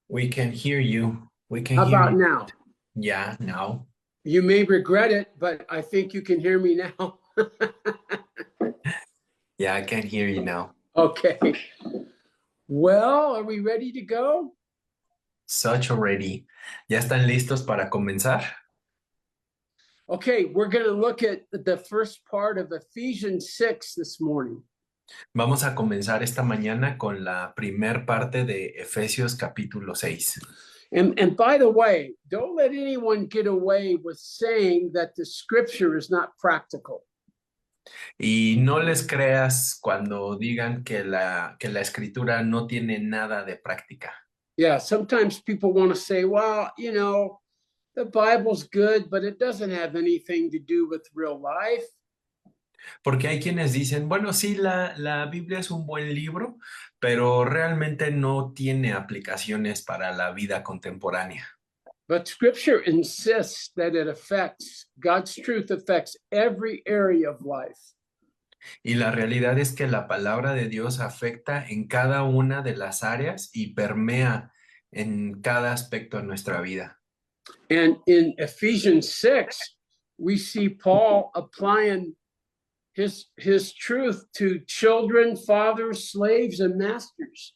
We can hear you. We can How hear about you. now? Yeah, now. You may regret it, but I think you can hear me now. Yeah, I can hear you now. Okay. Well, are we ready to go? Such already. ¿Ya están listos para comenzar? Okay, we're going to look at the first part of Ephesians 6 this morning. Vamos a comenzar esta mañana con la primer parte de Efesios capítulo 6. And by the way, don't let anyone get away with saying that the scripture is not practical. Y no les creas cuando digan que la escritura no tiene nada de práctica. Yeah, sometimes people want to say, well, the Bible's good, but it doesn't have anything to do with real life. Porque hay quienes dicen, bueno, sí, la Biblia es un buen libro, pero realmente no tiene aplicaciones para la vida contemporánea. But scripture insists that God's truth affects every area of life. Y la realidad es que la palabra de Dios afecta en cada una de las áreas y permea en cada aspecto de nuestra vida. And in Ephesians 6, we see Paul applying his truth to children, fathers, slaves, and masters.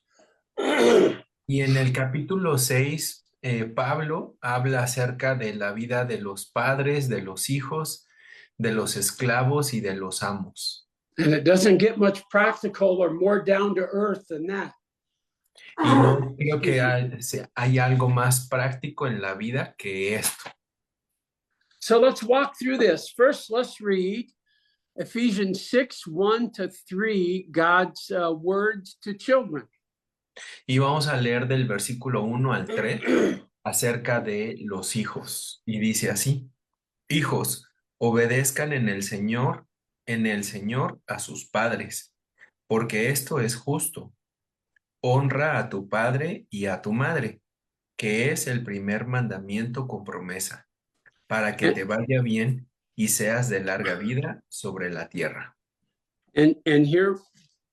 Y en el capítulo 6, Pablo habla acerca de la vida de los padres, de los hijos, de los esclavos y de los amos. And it doesn't get much practical or more down to earth than that. Y no creo que hay algo más práctico en la vida que esto. So let's walk through this. First, let's read Ephesians 6, 1 to 3, God's words to children. Y vamos a leer del versículo 1 al 3 acerca de los hijos. Y dice así: Hijos, obedezcan en el Señor a sus padres, porque esto es justo. Honra a tu padre y a tu madre, que es el primer mandamiento con promesa, para que te vaya bien y seas de larga vida sobre la tierra. And here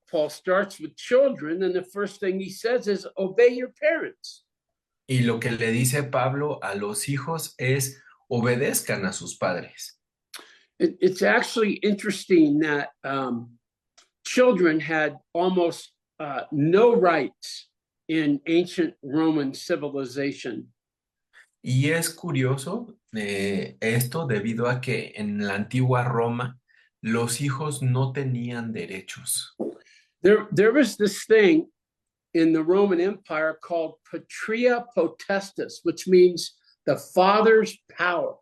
Paul starts with children, and the first thing he says is obey your parents. Y lo que le dice Pablo a los hijos es obedezcan a sus padres. It's actually interesting that children had almost no rights in ancient Roman civilization. Y es curioso esto debido a que en la antigua Roma los hijos no tenían derechos. There was this thing in the Roman Empire called patria potestas, which means the father's power.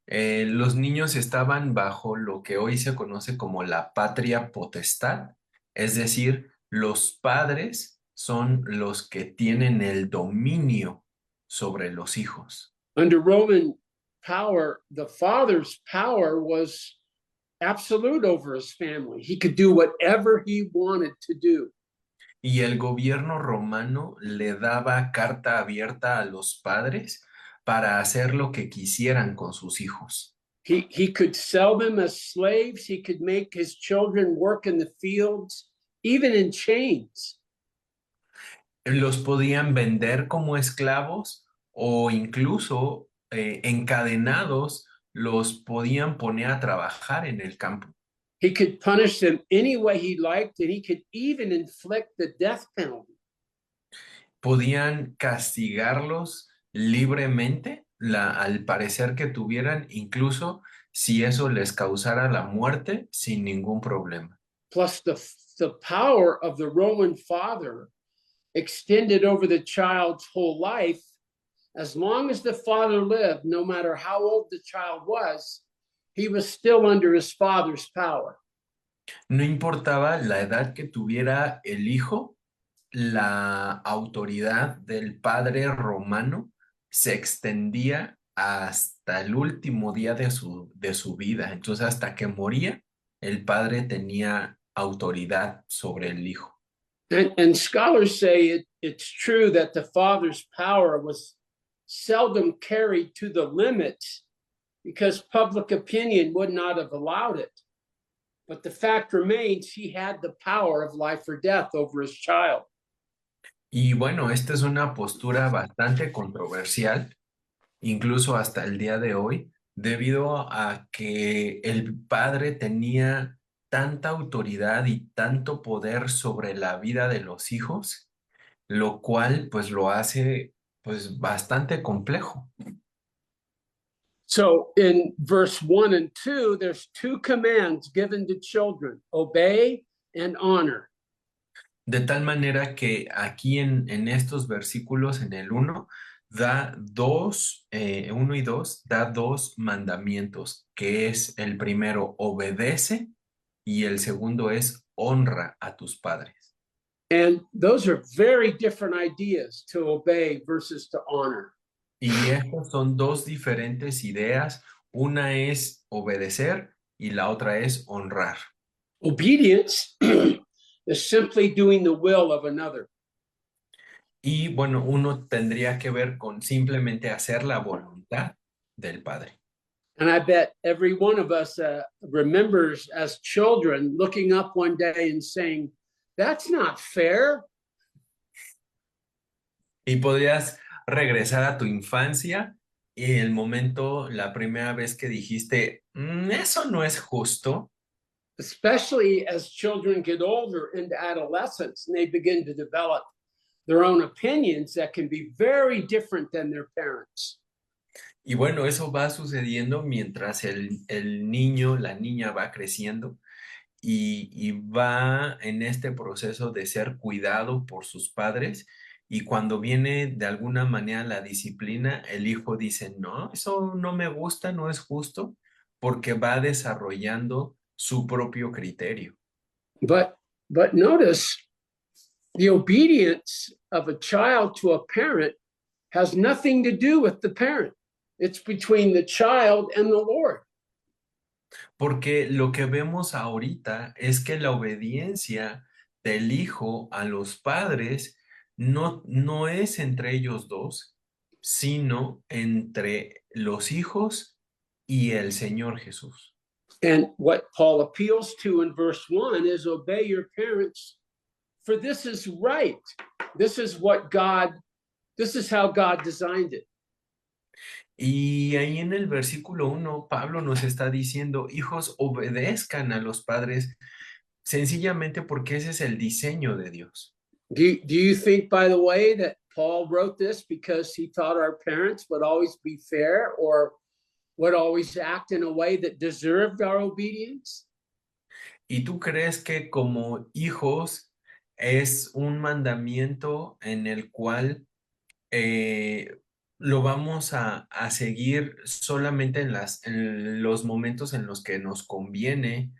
Los niños estaban bajo lo que hoy se conoce como la patria potestad, es decir, los padres son los que tienen el dominio sobre los hijos. Under Roman power, the father's power was absolute over his family. He could do whatever he wanted to do. Y el gobierno romano le daba carta abierta a los padres para hacer lo que quisieran con sus hijos. He could sell them as slaves. He could make his children work in the fields, even in chains. Los podían vender como esclavos o incluso encadenados los podían poner a trabajar en el campo. He could punish them any way he liked, and he could even inflict the death penalty. Podían castigarlos libremente, al parecer que tuvieran, incluso si eso les causara la muerte sin ningún problema. Plus, the power of the Roman father extended over the child's whole life. As long as the father lived, no matter how old the child was, he was still under his father's power. No importaba la edad que tuviera el hijo, la autoridad del padre romano se extendía hasta el último día de su vida. Entonces, hasta que moría, el padre tenía autoridad sobre el hijo. And scholars say it's true that the father's power was seldom carried to the limit because public opinion would not have allowed it. But the fact remains he had the power of life or death over his child. Y bueno, esta es una postura bastante controversial, incluso hasta el día de hoy, debido a que el padre tenía tanta autoridad y tanto poder sobre la vida de los hijos, lo cual pues lo hace pues bastante complejo. So in verse 1 and 2, there's two commands given to children: obey and honor. De tal manera que aquí en estos versículos, en el uno da dos, 1 y 2, da dos mandamientos, que es el primero, obedece, y el segundo es honra a tus padres. And those are very different ideas, to obey versus to honor. Y estas son dos diferentes ideas. Una es obedecer y la otra es honrar. Obedience is simply doing the will of another. Y bueno, uno tendría que ver con simplemente hacer la voluntad del Padre. And I bet every one of us remembers as children looking up one day and saying, "That's not fair." Y podrías regresar a tu infancia y el momento, la primera vez que dijiste, eso no es justo. Especially as children get older into adolescence and they begin to develop their own opinions that can be very different than their parents. Y bueno, eso va sucediendo mientras el niño, la niña va creciendo y va en este proceso de ser cuidado por sus padres. Y cuando viene de alguna manera la disciplina, el hijo dice, no, eso no me gusta, no es justo, porque va desarrollando su propio criterio. But notice the obedience of a child to a parent has nothing to do with the parent. It's between the child and the Lord. Porque lo que vemos ahorita es que la obediencia del hijo a los padres no es entre ellos dos, sino entre los hijos y el Señor Jesús. And what Paul appeals to in verse 1 is obey your parents, for this is right. This is what God, this is how God designed it. Y ahí en el versículo 1, Pablo nos está diciendo, hijos, obedezcan a los padres sencillamente porque ese es el diseño de Dios. Do you think, by the way, that Paul wrote this because he thought our parents would always be fair or would always act in a way that deserved our obedience? ¿Y tú crees que como hijos es un mandamiento en el cual lo vamos a seguir solamente en los momentos en los que nos conviene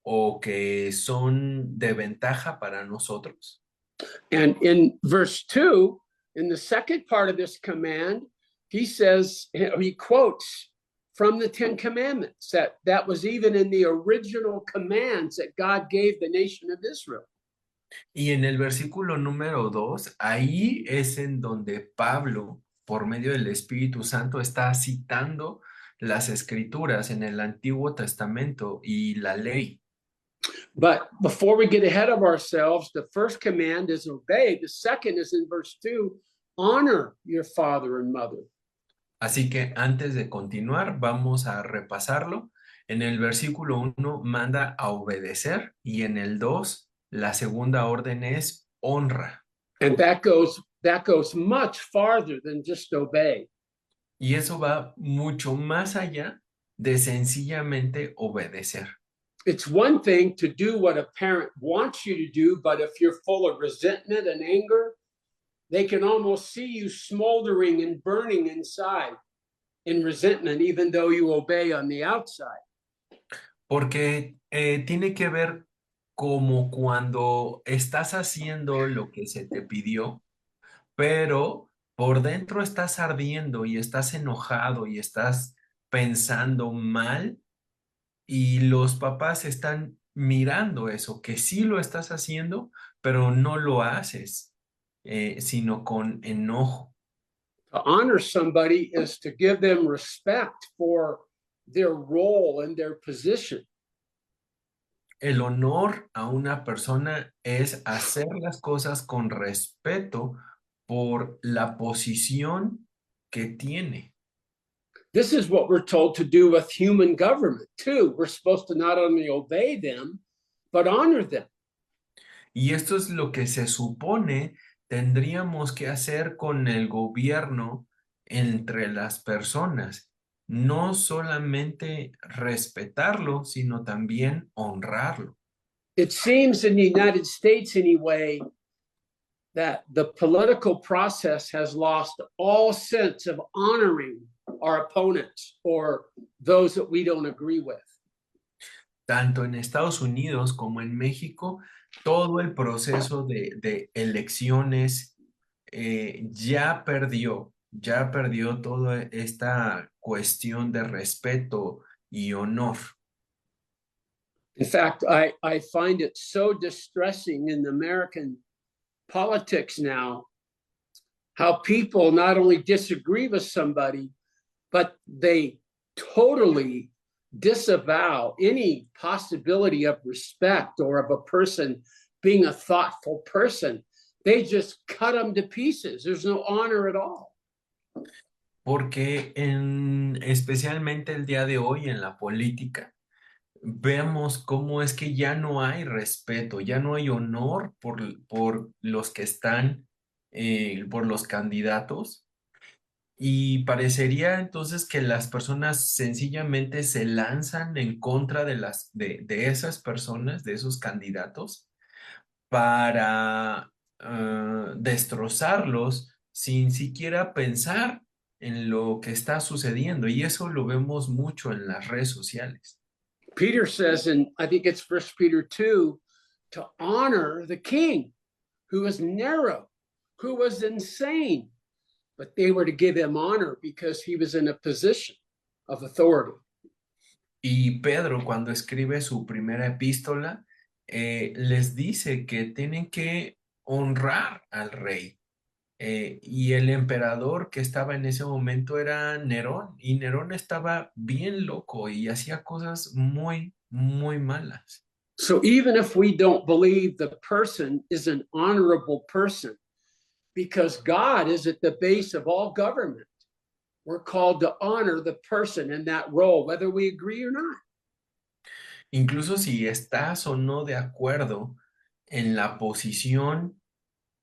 o que son de ventaja para nosotros? And in verse 2, in the second part of this command, he says, he quotes from the Ten Commandments that was even in the original commands that God gave the nation of Israel. Y en el versículo número 2, ahí es en donde Pablo, por medio del Espíritu Santo, está citando las escrituras en el Antiguo Testamento y la ley. But before we get ahead of ourselves, the first command is obey. The second is in verse 2, honor your father and mother. Así que antes de continuar, vamos a repasarlo. En el versículo 1 manda a obedecer y en el 2 la segunda orden es honra. And that goes much farther than just obey. Y eso va mucho más allá de sencillamente obedecer. It's one thing to do what a parent wants you to do, but if you're full of resentment and anger, they can almost see you smoldering and burning inside in resentment, even though you obey on the outside. Porque tiene que ver como cuando estás haciendo lo que se te pidió, pero por dentro estás ardiendo y estás enojado y estás pensando mal y los papás están mirando eso, que sí lo estás haciendo, pero no lo haces, sino con enojo. To honor somebody is to give them respect for their role and their position. El honor a una persona es hacer las cosas con respeto por la posición que tiene. This is what we're told to do with human government, too. We're supposed to not only obey them, but honor them. Y esto es lo que se supone tendríamos que hacer con el gobierno entre las personas. No solamente respetarlo, sino también honrarlo. It seems in the United States, anyway, that the political process has lost all sense of honoring our opponents or those that we don't agree with. Tanto en Estados Unidos como en México, todo el proceso de elecciones ya perdió toda esta cuestión de respeto y honor. In fact, I find it so distressing in American politics now how people not only disagree with somebody, but they totally disavow any possibility of respect or of a person being a thoughtful person. They just cut them to pieces. There's no honor at all. Porque especialmente el día de hoy en la política, vemos cómo es que ya no hay respeto, ya no hay honor por los que están, por los candidatos. Y parecería entonces que las personas sencillamente se lanzan en contra de esas personas, de esos candidatos, para destrozarlos sin siquiera pensar en lo que está sucediendo. Y eso lo vemos mucho en las redes sociales. Peter says, and I think it's First Peter 2, to honor the king who was narrow, who was insane, but they were to give him honor because he was in a position of authority. Y Pedro, cuando escribe su primera epístola, les dice que tienen que honrar al rey. Y el emperador que estaba en ese momento era Nerón, y Nerón estaba bien loco y hacía cosas muy, muy malas. So even if we don't believe the person is an honorable person, because God is at the base of all government, we're called to honor the person in that role, whether we agree or not. Incluso si estás o no de acuerdo en la posición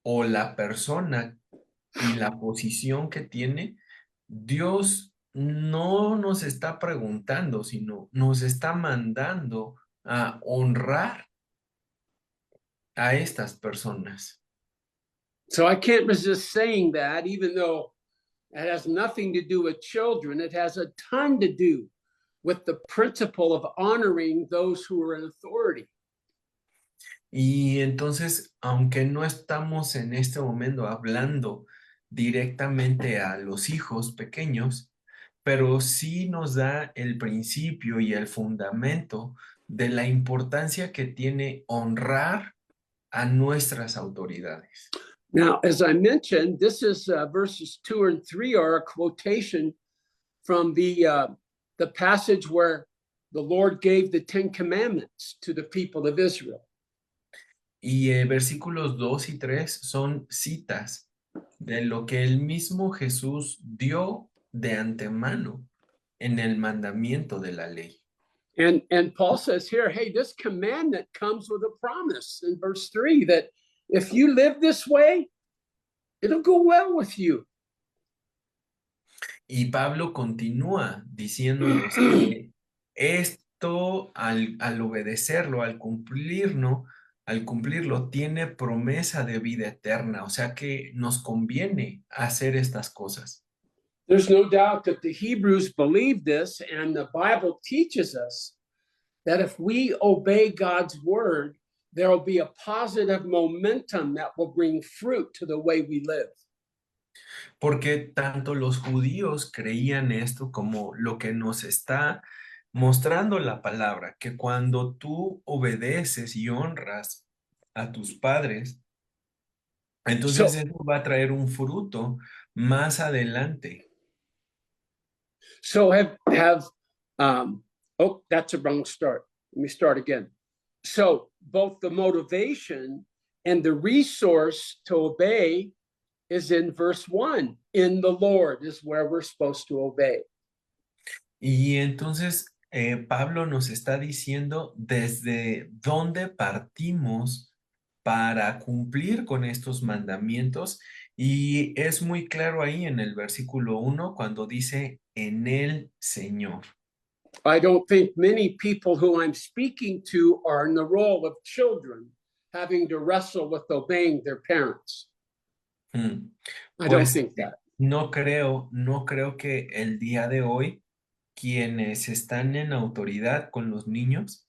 o la persona y la posición que tiene, Dios no nos está preguntando, sino nos está mandando a honrar a estas personas. So I can't resist saying that, even though it has nothing to do with children, it has a ton to do with the principle of honoring those who are in authority. Y entonces, aunque no estamos en este momento hablando directamente a los hijos pequeños, pero sí nos da el principio y el fundamento de la importancia que tiene honrar a nuestras autoridades. Now, as I mentioned, this is verses 2 and 3 are a quotation from the passage where the Lord gave the 10 commandments to the people of Israel. Y versículos 2 y 3 son citas de lo que el mismo Jesús dio de antemano en el mandamiento de la ley. And Paul says here, hey, this commandment comes with a promise in verse 3 that if you live this way, it'll go well with you. Y Pablo continúa diciéndonos que esto al obedecerlo, al cumplirlo, tiene promesa de vida eterna. O sea que nos conviene hacer estas cosas. There's no doubt that the Hebrews believed this, and the Bible teaches us that if we obey God's word, there will be a positive momentum that will bring fruit to the way we live. Porque tanto los judíos creían esto como lo que nos está mostrando la palabra, que cuando tú obedeces y honras a tus padres, entonces So, eso va a traer un fruto más adelante. so have oh, that's a wrong start. Let me start again. So both the motivation and the resource to obey is in verse 1. In the Lord is where we're supposed to obey. Y entonces Pablo nos está diciendo desde dónde partimos para cumplir con estos mandamientos. Y es muy claro ahí en el versículo 1 cuando dice en el Señor. I don't think many people who I'm speaking to are in the role of children having to wrestle with obeying their parents. I don't Pues think that. no creo que el día de hoy quienes están en autoridad con los niños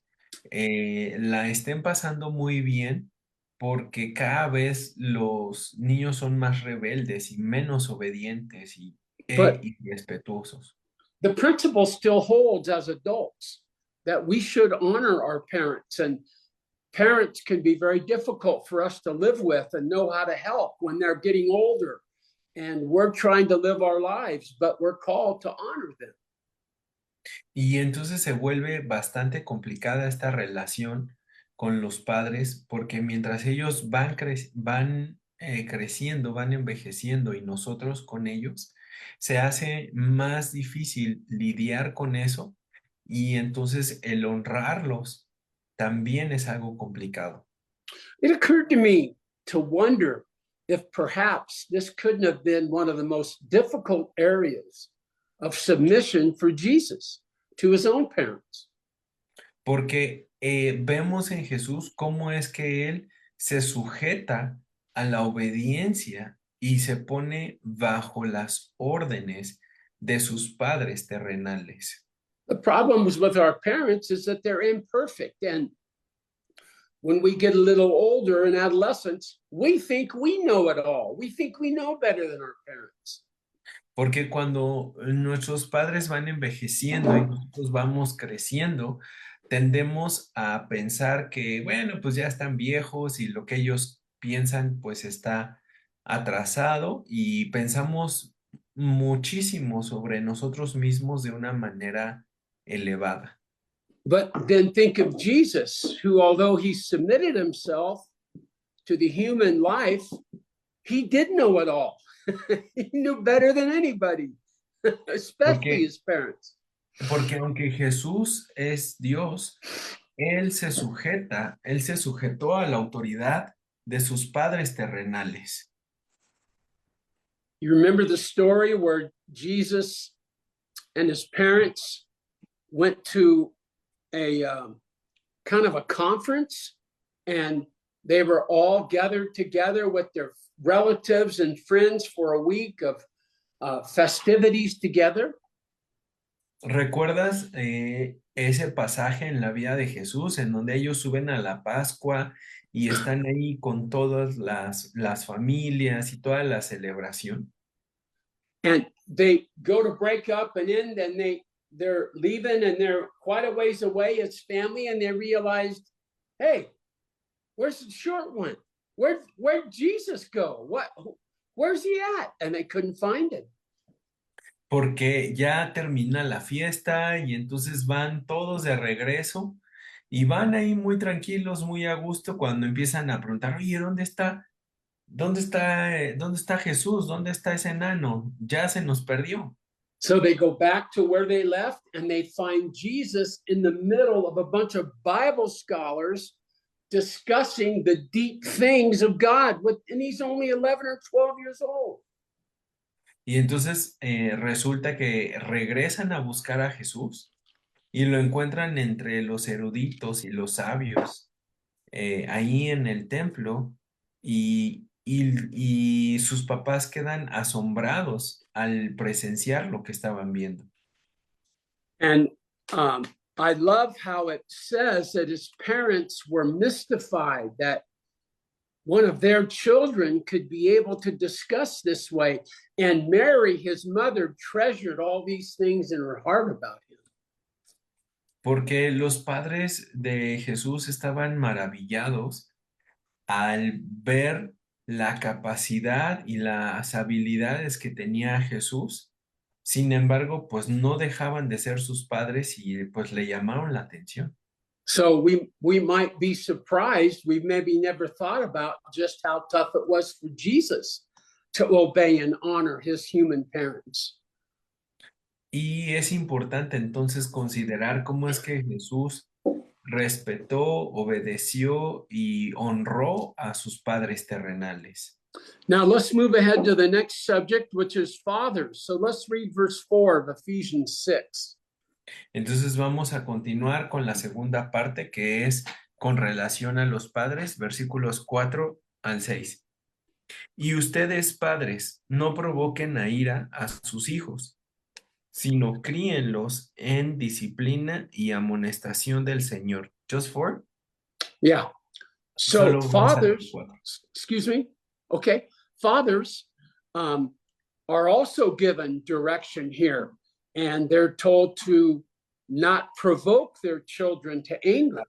la estén pasando muy bien porque cada vez los niños son más rebeldes y menos obedientes But y respetuosos. the principle still holds as adults that we should honor our parents, and parents can be very difficult for us to live with and know how to help when they're getting older and we're trying to live our lives, but we're called to honor them. Y entonces se vuelve bastante complicada esta relación con los padres porque mientras ellos van creciendo, van envejeciendo y nosotros con ellos, se hace más difícil lidiar con eso y entonces el honrarlos también es algo complicado. It occurred to me to wonder if perhaps this couldn't have been one of the most difficult areas of submission for Jesus to his own parents. Porque vemos en Jesús cómo es que Él se sujeta a la obediencia y se pone bajo las órdenes de sus padres terrenales. The problems with our parents is that they're imperfect. And when we get a little older in adolescence, we think we know it all. We think we know better than our parents. Porque cuando nuestros padres van envejeciendo y nosotros vamos creciendo, tendemos a pensar que, bueno, pues ya están viejos y lo que ellos piensan pues está atrasado y pensamos muchísimo sobre nosotros mismos de una manera elevada. But then think of Jesus, who, although he submitted himself to the human life, he did know it all. He knew better than anybody, especially Porque, his parents. porque aunque Jesús es Dios, Él se sujetó a la autoridad de sus padres terrenales. You remember the story where Jesus and his parents went to a kind of a conference, and they were all gathered together with their relatives and friends for a week of festivities together. ¿Recuerdas ese pasaje en la vida de Jesús en donde ellos suben a la Pascua y están ahí con todas las familias y toda la celebración? And they go to break up and end, and they're leaving, and they're quite a ways away as family, and they realized, hey, where's the short one? Where'd Jesus go? Where's he at? And they couldn't find him. Porque ya termina la fiesta y entonces van todos de regreso y van ahí muy tranquilos, muy a gusto cuando empiezan a preguntar, oye, ¿dónde está? ¿Dónde está Jesús? ¿Dónde está ese enano? Ya se nos perdió. So they go back to where they left, and they find Jesus in the middle of a bunch of Bible scholars discussing the deep things of God, and he's only 11 or 12 years old. Y entonces resulta que regresan a buscar a Jesús y lo encuentran entre los eruditos y los sabios ahí en el templo y sus papás quedan asombrados al presenciar lo que estaban viendo. And I love how it says that his parents were mystified that one of their children could be able to discuss this way. And Mary, his mother, treasured all these things in her heart about him. Porque los padres de Jesús estaban maravillados al ver la capacidad y las habilidades que tenía Jesús. Sin embargo, pues no dejaban de ser sus padres y pues le llamaron la atención. So we might be surprised. We've maybe never thought about just how tough it was for Jesus to obey and honor his human parents. Y es importante entonces considerar cómo es que Jesús respetó, obedeció y honró a sus padres terrenales. Now let's move ahead to the next subject, which is fathers. So let's read verse 4 of Ephesians 6. Entonces vamos a continuar con la segunda parte que es con relación a los padres, versículos 4 al 6. Y ustedes, padres, no provoquen a ira a sus hijos, sino críenlos en disciplina y amonestación del Señor. Just four? Yeah. So Solo vamos a leer fathers, cuatro. excuse me. Okay. Fathers are also given direction here, and they're told to not provoke their children to anger.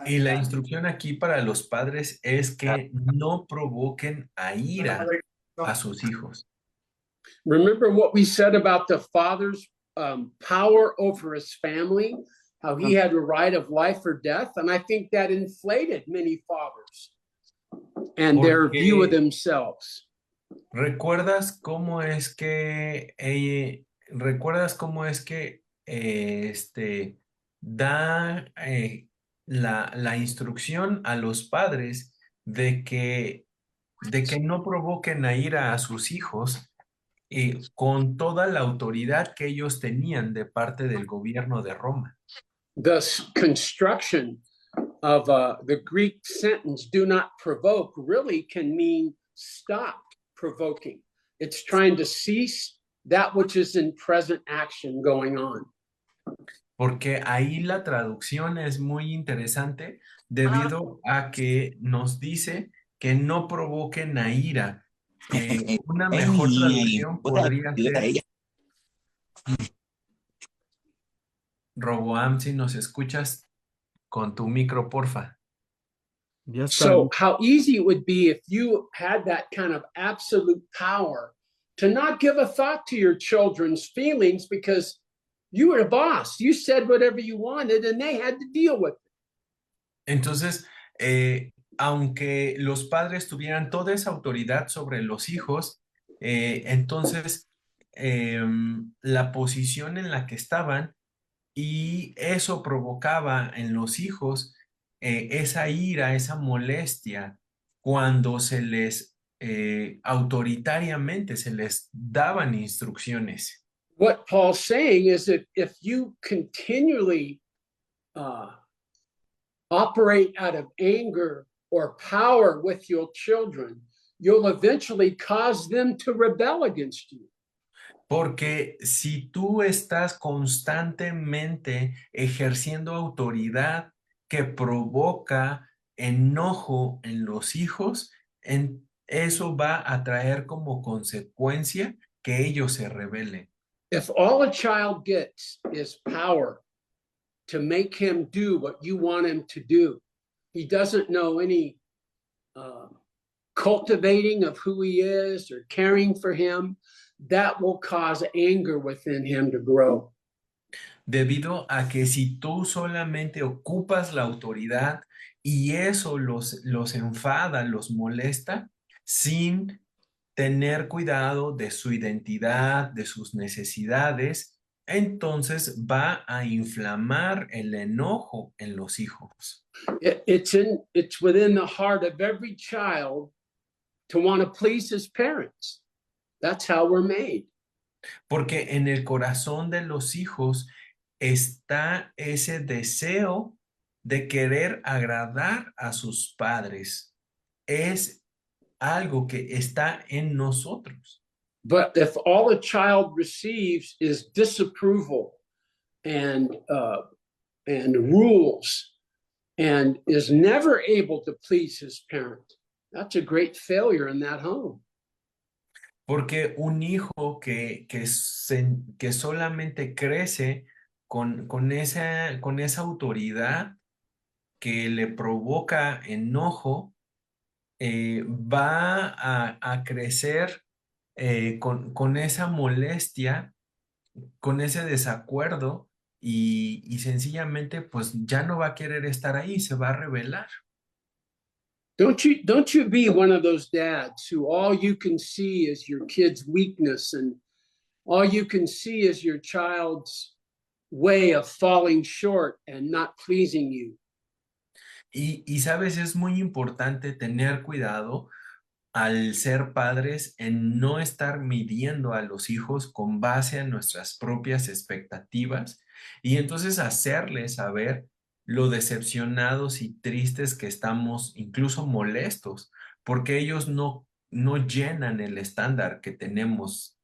Y la instrucción aquí para los padres es que no provoquen a ira a sus hijos. Remember what we said about the father's power over his family, how he had a right of life or death? And I think that inflated many fathers and their view of themselves. ¿Recuerdas cómo es que da la instrucción a los padres de que no provoquen a ira a sus hijos con toda la autoridad que ellos tenían de parte del gobierno de Roma? The construction of the Greek sentence, do not provoke, really can mean stop provoking. It's trying to cease that which is in present action going on. Porque ahí la traducción es muy interesante debido a que nos dice que no provoquen a ira. Una mejor traducción podría ser, Roboam, si nos escuchas con tu micro, porfa. So how easy it would be if you had that kind of absolute power to not give a thought to your children's feelings because you were the boss. You said whatever you wanted and they had to deal with it. Entonces, aunque los padres tuvieran toda esa autoridad sobre los hijos, entonces la posición en la que estaban y eso provocaba en los hijos esa ira, esa molestia cuando se les autoritariamente se les daban instrucciones. What Paul's saying is that if you continually operate out of anger or power with your children, you'll eventually cause them to rebel against you. Porque si tú estás constantemente ejerciendo autoridad que provoca enojo en los hijos, eso va a traer como consecuencia que ellos se rebelen. If all a child gets is power to make him do what you want him to do, he doesn't know any cultivating of who he is or caring for him, that will cause anger within him to grow. Debido a que si tú solamente ocupas la autoridad y eso los enfada, los molesta, sin tener cuidado de su identidad, de sus necesidades, entonces va a inflamar el enojo en los hijos. It's within the heart of every child to want to please his parents. That's how we're made. Porque en el corazón de los hijos está ese deseo de querer agradar a sus padres. Es algo que está en nosotros. But if all a child receives is disapproval and rules and is never able to please his parent, that's a great failure in that home. Porque un hijo que solamente crece con esa autoridad que le provoca enojo, va a crecer con esa molestia, con ese desacuerdo y sencillamente pues ya no va a querer estar ahí, se va a rebelar. Don't you be one of those dads who all you can see is your kid's weakness and all you can see is your child's way of falling short and not pleasing you. Y sabes, es muy importante tener cuidado al ser padres en no estar midiendo a los hijos con base a nuestras propias expectativas y entonces hacerles saber lo decepcionados y tristes que estamos, incluso molestos, porque ellos no llenan el estándar que tenemos.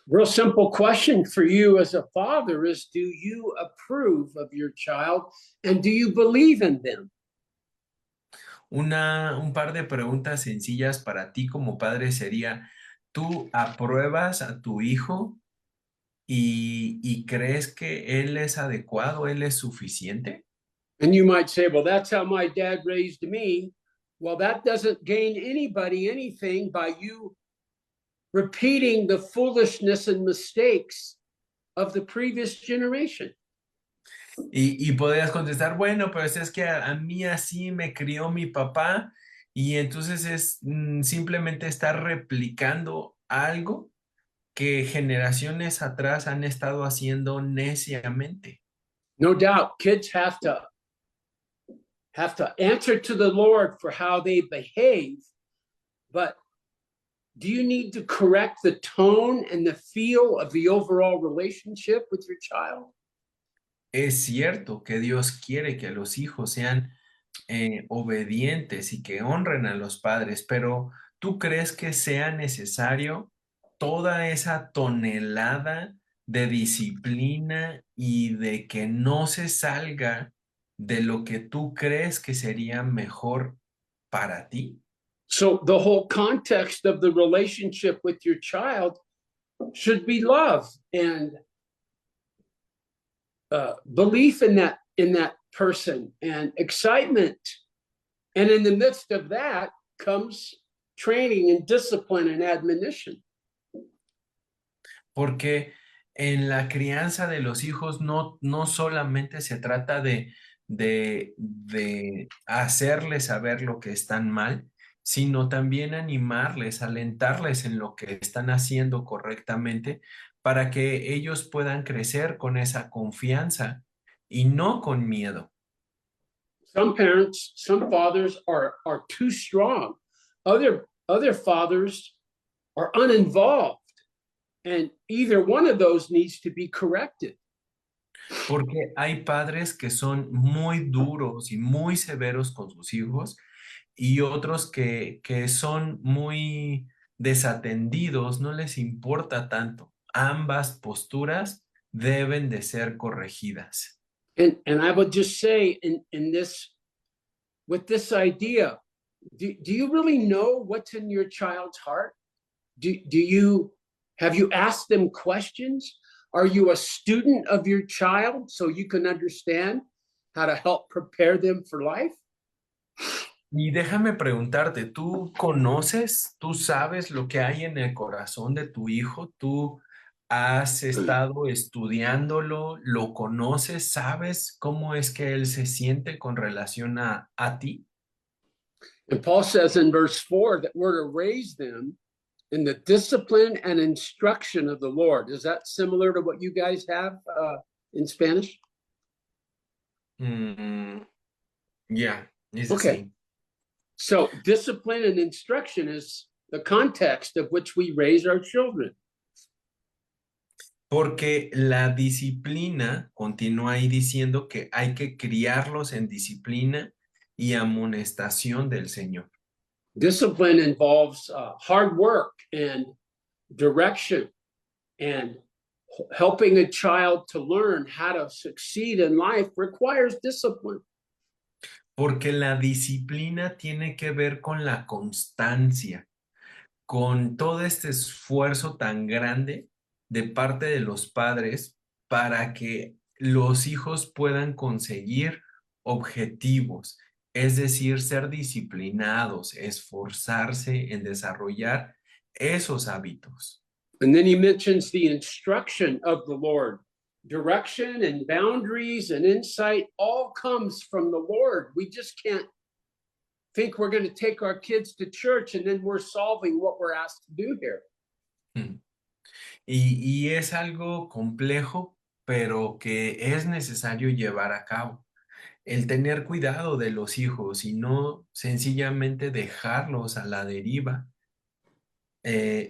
Real simple question for you as a father is, do you approve of your child and do you believe in them? Un par de preguntas sencillas para ti como padre sería, ¿tú apruebas a tu hijo y crees que él es adecuado, él es suficiente? And you might say, well, that's how my dad raised me. Well, that doesn't gain anybody anything by you repeating the foolishness and mistakes of the previous generation. Y podrías contestar, bueno, pero es que a mí así me crió mi papá y entonces es simplemente estar replicando algo que generaciones atrás han estado haciendo neciamente. No doubt, kids have to answer to the Lord for how they behave, but do you need to correct the tone and the feel of the overall relationship with your child? Es cierto que Dios quiere que los hijos sean obedientes y que honren a los padres, pero ¿tú crees que sea necesario toda esa tonelada de disciplina y de que no se salga de lo que tú crees que sería mejor para ti? So, the whole context of the relationship with your child should be love and belief in that person and excitement. And in the midst of that comes training and discipline and admonition. Porque en la crianza de los hijos no solamente se trata de hacerles saber lo que están mal, sino también animarles, alentarles en lo que están haciendo correctamente para que ellos puedan crecer con esa confianza y no con miedo. Some parents, some fathers are too strong. Other fathers are uninvolved. And either one of those needs to be corrected. Porque hay padres que son muy duros y muy severos con sus hijos y otros que son muy desatendidos, no les importa tanto. Ambas posturas deben de ser corregidas. And I would just say in this, with this idea, do you really know what's in your child's heart? Have you asked them questions? Are you a student of your child so you can understand how to help prepare them for life? Y déjame preguntarte, ¿tú conoces, tú sabes lo que hay en el corazón de tu hijo? ¿Tú has estado estudiándolo? ¿Lo conoces? ¿Sabes cómo es que él se siente con relación a ti? And Paul says in verse 4 that we're to raise them in the discipline and instruction of the Lord. Is that similar to what you guys have in Spanish? Yeah, it's the Okay. same. So, discipline and instruction is the context of which we raise our children. Porque la disciplina, continúa ahí diciendo que hay que criarlos en disciplina y amonestación del Señor. Discipline involves hard work and direction and helping a child to learn how to succeed in life requires discipline. Porque la disciplina tiene que ver con la constancia, con todo este esfuerzo tan grande de parte de los padres para que los hijos puedan conseguir objetivos, es decir, ser disciplinados, esforzarse en desarrollar esos hábitos. And then he mentions the instruction of the Lord direction and boundaries and insight all comes from the Lord. We just can't think we're going to take our kids to church and then we're solving what we're asked to do here. Y es algo complejo, pero que es necesario llevar a cabo. El tener cuidado de los hijos y no sencillamente dejarlos a la deriva,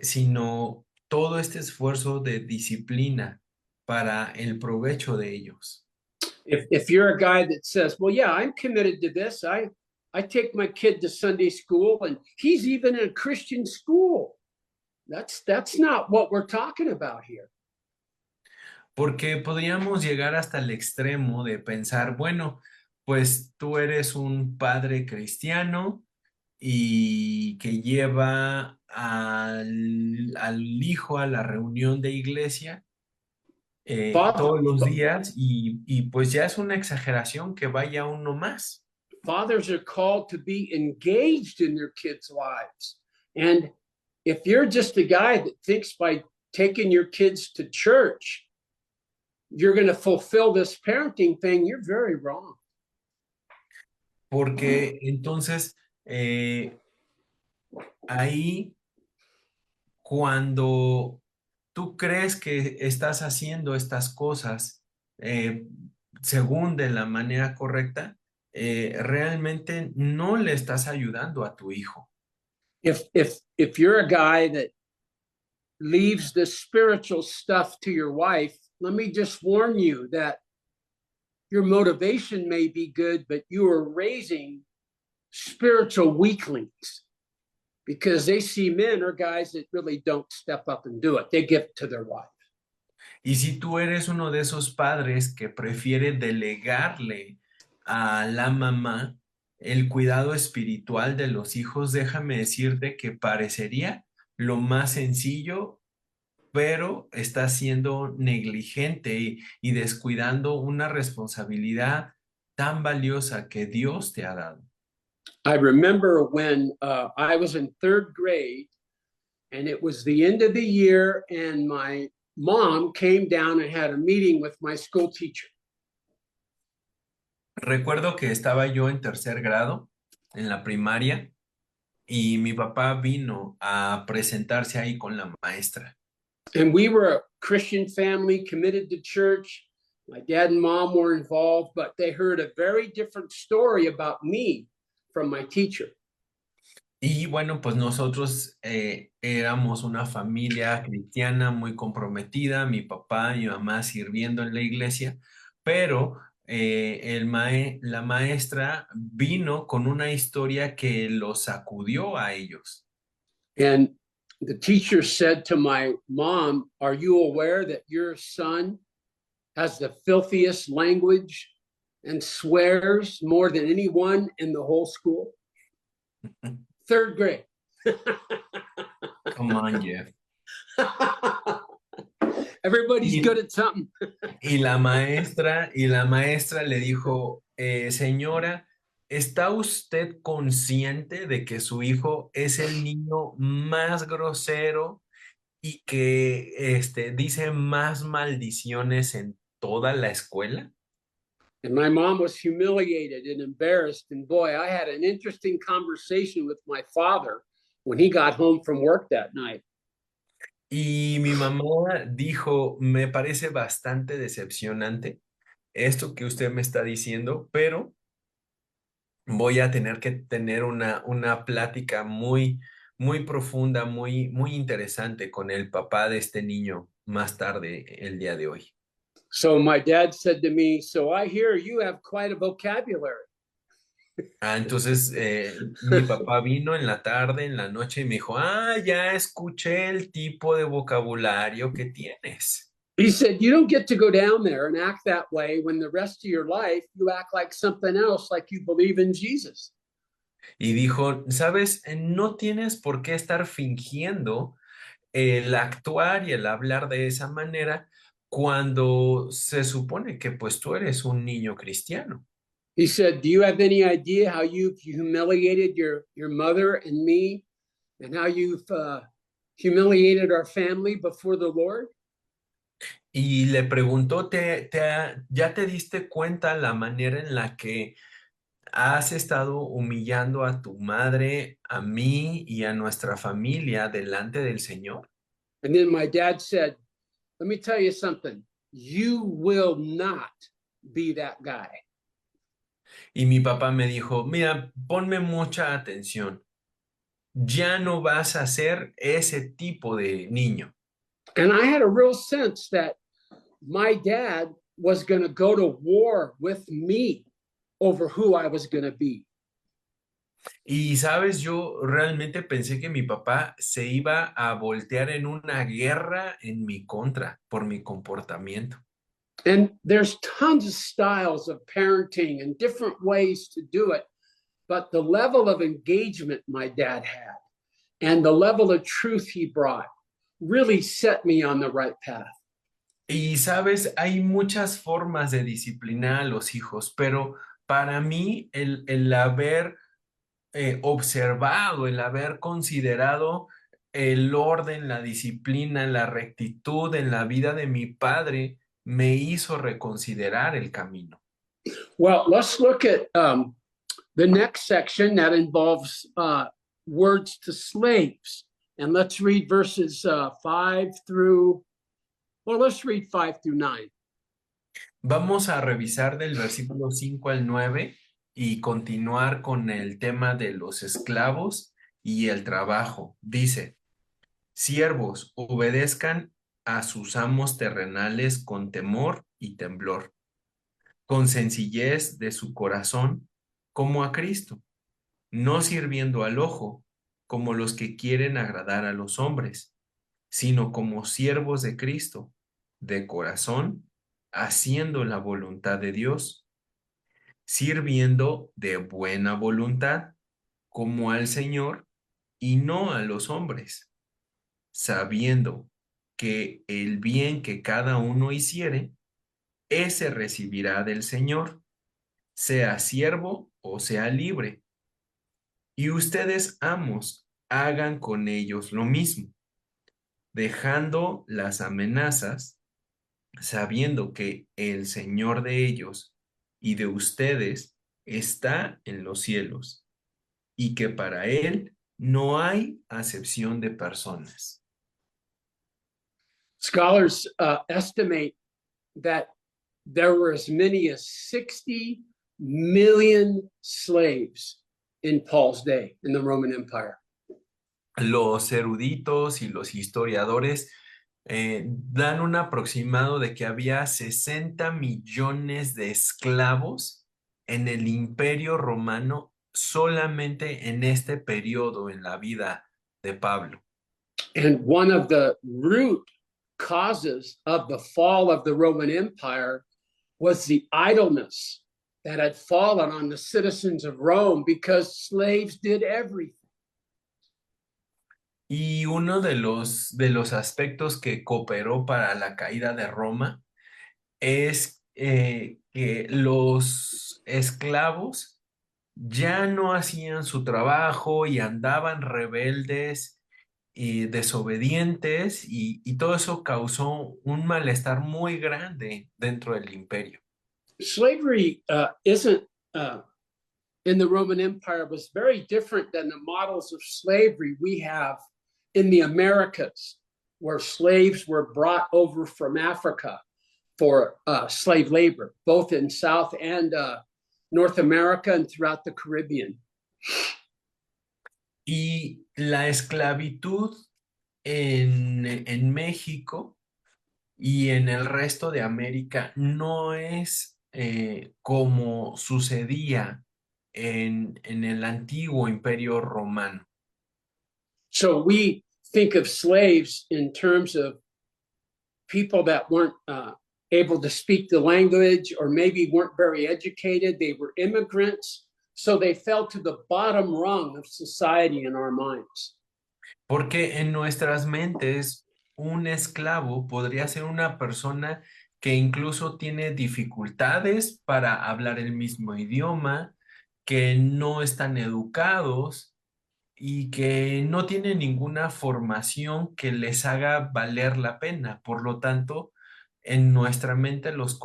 sino todo este esfuerzo de disciplina para el provecho de ellos. If you're a guy that says, well, yeah, I'm committed to this. I take my kid to Sunday school and he's even in a Christian school. That's not what we're talking about here. Porque podríamos llegar hasta el extremo de pensar, bueno, pues tú eres un padre cristiano y que lleva al hijo a la reunión de iglesia Father, todos los días y pues ya es una exageración que vaya uno más. Fathers are called to be engaged in their kids' lives. And if you're just a guy that thinks by taking your kids to church, you're going to fulfill this parenting thing, you're very wrong. Porque entonces ahí cuando tú crees que estás haciendo estas cosas según de la manera correcta, realmente no le estás ayudando a tu hijo. If you're a guy that leaves the spiritual stuff to your wife, let me just warn you that your motivation may be good, but you are raising spiritual weaklings because they see men are guys that really don't step up and do it. They give it to their wife. Y si tú eres uno de esos padres que prefiere delegarle a la mamá el cuidado espiritual de los hijos, déjame decirte que parecería lo más sencillo, pero está siendo negligente y descuidando una responsabilidad tan valiosa que Dios te ha dado. I remember when I was in third grade and it was the end of the year and my mom came down and had a meeting with my school teacher. Recuerdo que estaba yo en tercer grado, en la primaria, y mi papá vino a presentarse ahí con la maestra. And we were a Christian family committed to church. My dad and mom were involved, but they heard a very different story about me from my teacher. Y bueno, pues nosotros éramos una familia cristiana muy comprometida, mi papá y mi mamá sirviendo en la iglesia, pero la maestra vino con una historia que los sacudió a ellos. And the teacher said to my mom, are you aware that your son has the filthiest language and swears more than anyone in the whole school? Third grade. Come on, Jeff. Everybody's good at something. Y la maestra le dijo, señora, ¿está usted consciente de que su hijo es el niño más grosero y que dice más maldiciones en toda la escuela? And my mom was humiliated and embarrassed. And boy, I had an interesting conversation with my father when he got home from work that night. Y mi mamá dijo, me parece bastante decepcionante esto que usted me está diciendo, pero voy a tener que tener una plática muy, muy profunda, muy, muy interesante con el papá de este niño más tarde el día de hoy. So my dad said to me, so I hear you have quite a vocabulary. Entonces mi papá vino en la tarde, en la noche y me dijo, ya escuché el tipo de vocabulario que tienes. He said, you don't get to go down there and act that way when the rest of your life you act like something else, like you believe in Jesus. Y dijo, sabes, no tienes por qué estar fingiendo el actuar y el hablar de esa manera cuando se supone que pues tú eres un niño cristiano. He said, do you have any idea how you've humiliated your mother and me and how you've humiliated our family before the Lord? y le preguntó, ¿ya te diste cuenta la manera en la que has estado humillando a tu madre, a mí y a nuestra familia delante del Señor? And then my dad said, let me tell you something. You will not be that guy. Y mi papá me dijo, mira, ponme mucha atención, ya no vas a ser ese tipo de niño. And I had a real sense that my dad was going to go to war with me over who I was going to be. Y sabes, yo realmente pensé que mi papá se iba a voltear en una guerra en mi contra por mi comportamiento. And there's tons of styles of parenting and different ways to do it. But the level of engagement my dad had and the level of truth he brought really set me on the right path. Y sabes, hay muchas formas de disciplinar a los hijos, pero para mí el haber observado, el haber considerado el orden, la disciplina, la rectitud en la vida de mi padre, me hizo reconsiderar el camino. Well, let's look at the next section that involves words to slaves. And let's read verses 5 through, well, let's read 5 through 9. Vamos a revisar del versículo 5 al 9 y continuar con el tema de los esclavos y el trabajo. Dice, siervos, obedezcan a sus amos terrenales con temor y temblor, con sencillez de su corazón, como a Cristo, no sirviendo al ojo, como los que quieren agradar a los hombres, sino como siervos de Cristo, de corazón, haciendo la voluntad de Dios, sirviendo de buena voluntad, como al Señor y no a los hombres, sabiendo que el bien que cada uno hiciere, ese recibirá del Señor, sea siervo o sea libre. Y ustedes, amos, hagan con ellos lo mismo, dejando las amenazas, sabiendo que el Señor de ellos y de ustedes está en los cielos y que para Él no hay acepción de personas. Scholars estimate that there were as many as 60 million slaves in Paul's day in the Roman Empire. Los eruditos y los historiadores dan un aproximado de que había 60 millones de esclavos en el Imperio Romano solamente en este periodo en la vida de Pablo. And one of the root causes of the fall of the Roman Empire was the idleness that had fallen on the citizens of Rome because slaves did everything. Y uno de los aspectos que cooperó para la caída de Roma es que los esclavos ya no hacían su trabajo y andaban rebeldes y desobedientes y todo eso causó un malestar muy grande dentro del imperio. Slavery isn't in the Roman Empire was very different than the models of slavery we have in the Americas, where slaves were brought over from Africa for slave labor, both in South and North America and throughout the Caribbean. Y la esclavitud en México y en el resto de América no es como sucedía en el antiguo imperio romano. So we think of slaves in terms of people that weren't able to speak the language or maybe weren't very educated. They were immigrants. So they fell to the bottom rung of society in our minds. Porque en nuestras mentes un esclavo podría ser una persona que incluso tiene dificultades para hablar el mismo idioma, que no están educados y que no tienen ninguna formación que les haga valer la pena. Por lo tanto, en nuestra mente los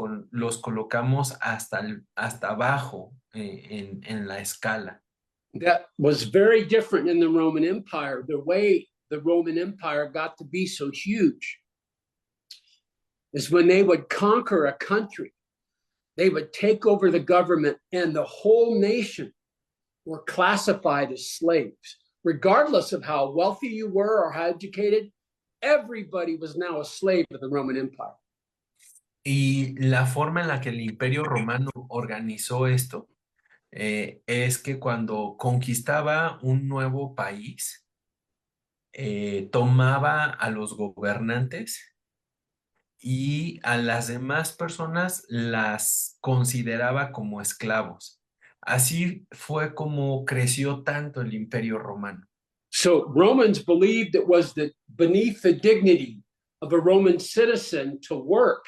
colocamos hasta abajo en la escala. That was very different in the Roman Empire. The way the Roman Empire got to be so huge is when they would conquer a country, they would take over the government, and the whole nation were classified as slaves. Regardless of how wealthy you were or how educated, everybody was now a slave of the Roman Empire. Y la forma en la que el Imperio Romano organizó esto es que cuando conquistaba un nuevo país, tomaba a los gobernantes y a las demás personas las consideraba como esclavos. Así fue como creció tanto el Imperio Romano. So Romans believed it was beneath the dignity of a Roman citizen to work.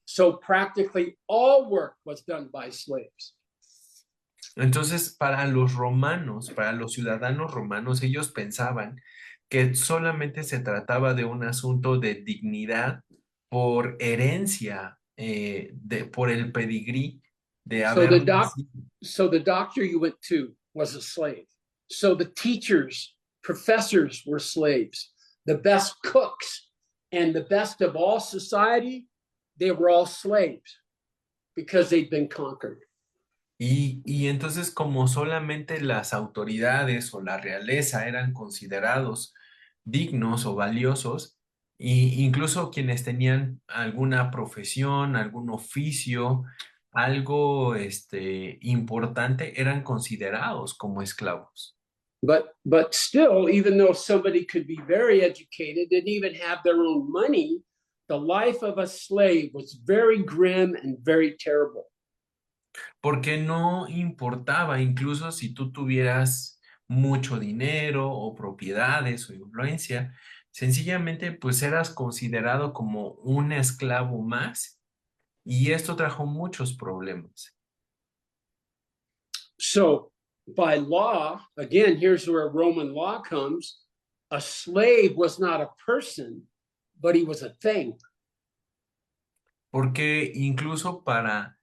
So practically all work was done by slaves. Entonces, para los romanos, para los ciudadanos romanos, ellos pensaban que solamente se trataba de un asunto de dignidad por herencia, por el pedigrí de So haber nacido. so the doctor you went to was a slave. So the teachers, professors were slaves. The best cooks and the best of all society, they were all slaves because they'd been conquered. Y entonces como solamente las autoridades o la realeza eran considerados dignos o valiosos, y incluso quienes tenían alguna profesión, algún oficio, algo importante, eran considerados como esclavos. But still, even though somebody could be very educated and even have their own money, the life of a slave was very grim and very terrible. Porque no importaba, incluso si tú tuvieras mucho dinero o propiedades o influencia, sencillamente pues eras considerado como un esclavo más y esto trajo muchos problemas. So, by law, again, here's where Roman law comes. A slave was not a person, but he was a thing. Porque incluso para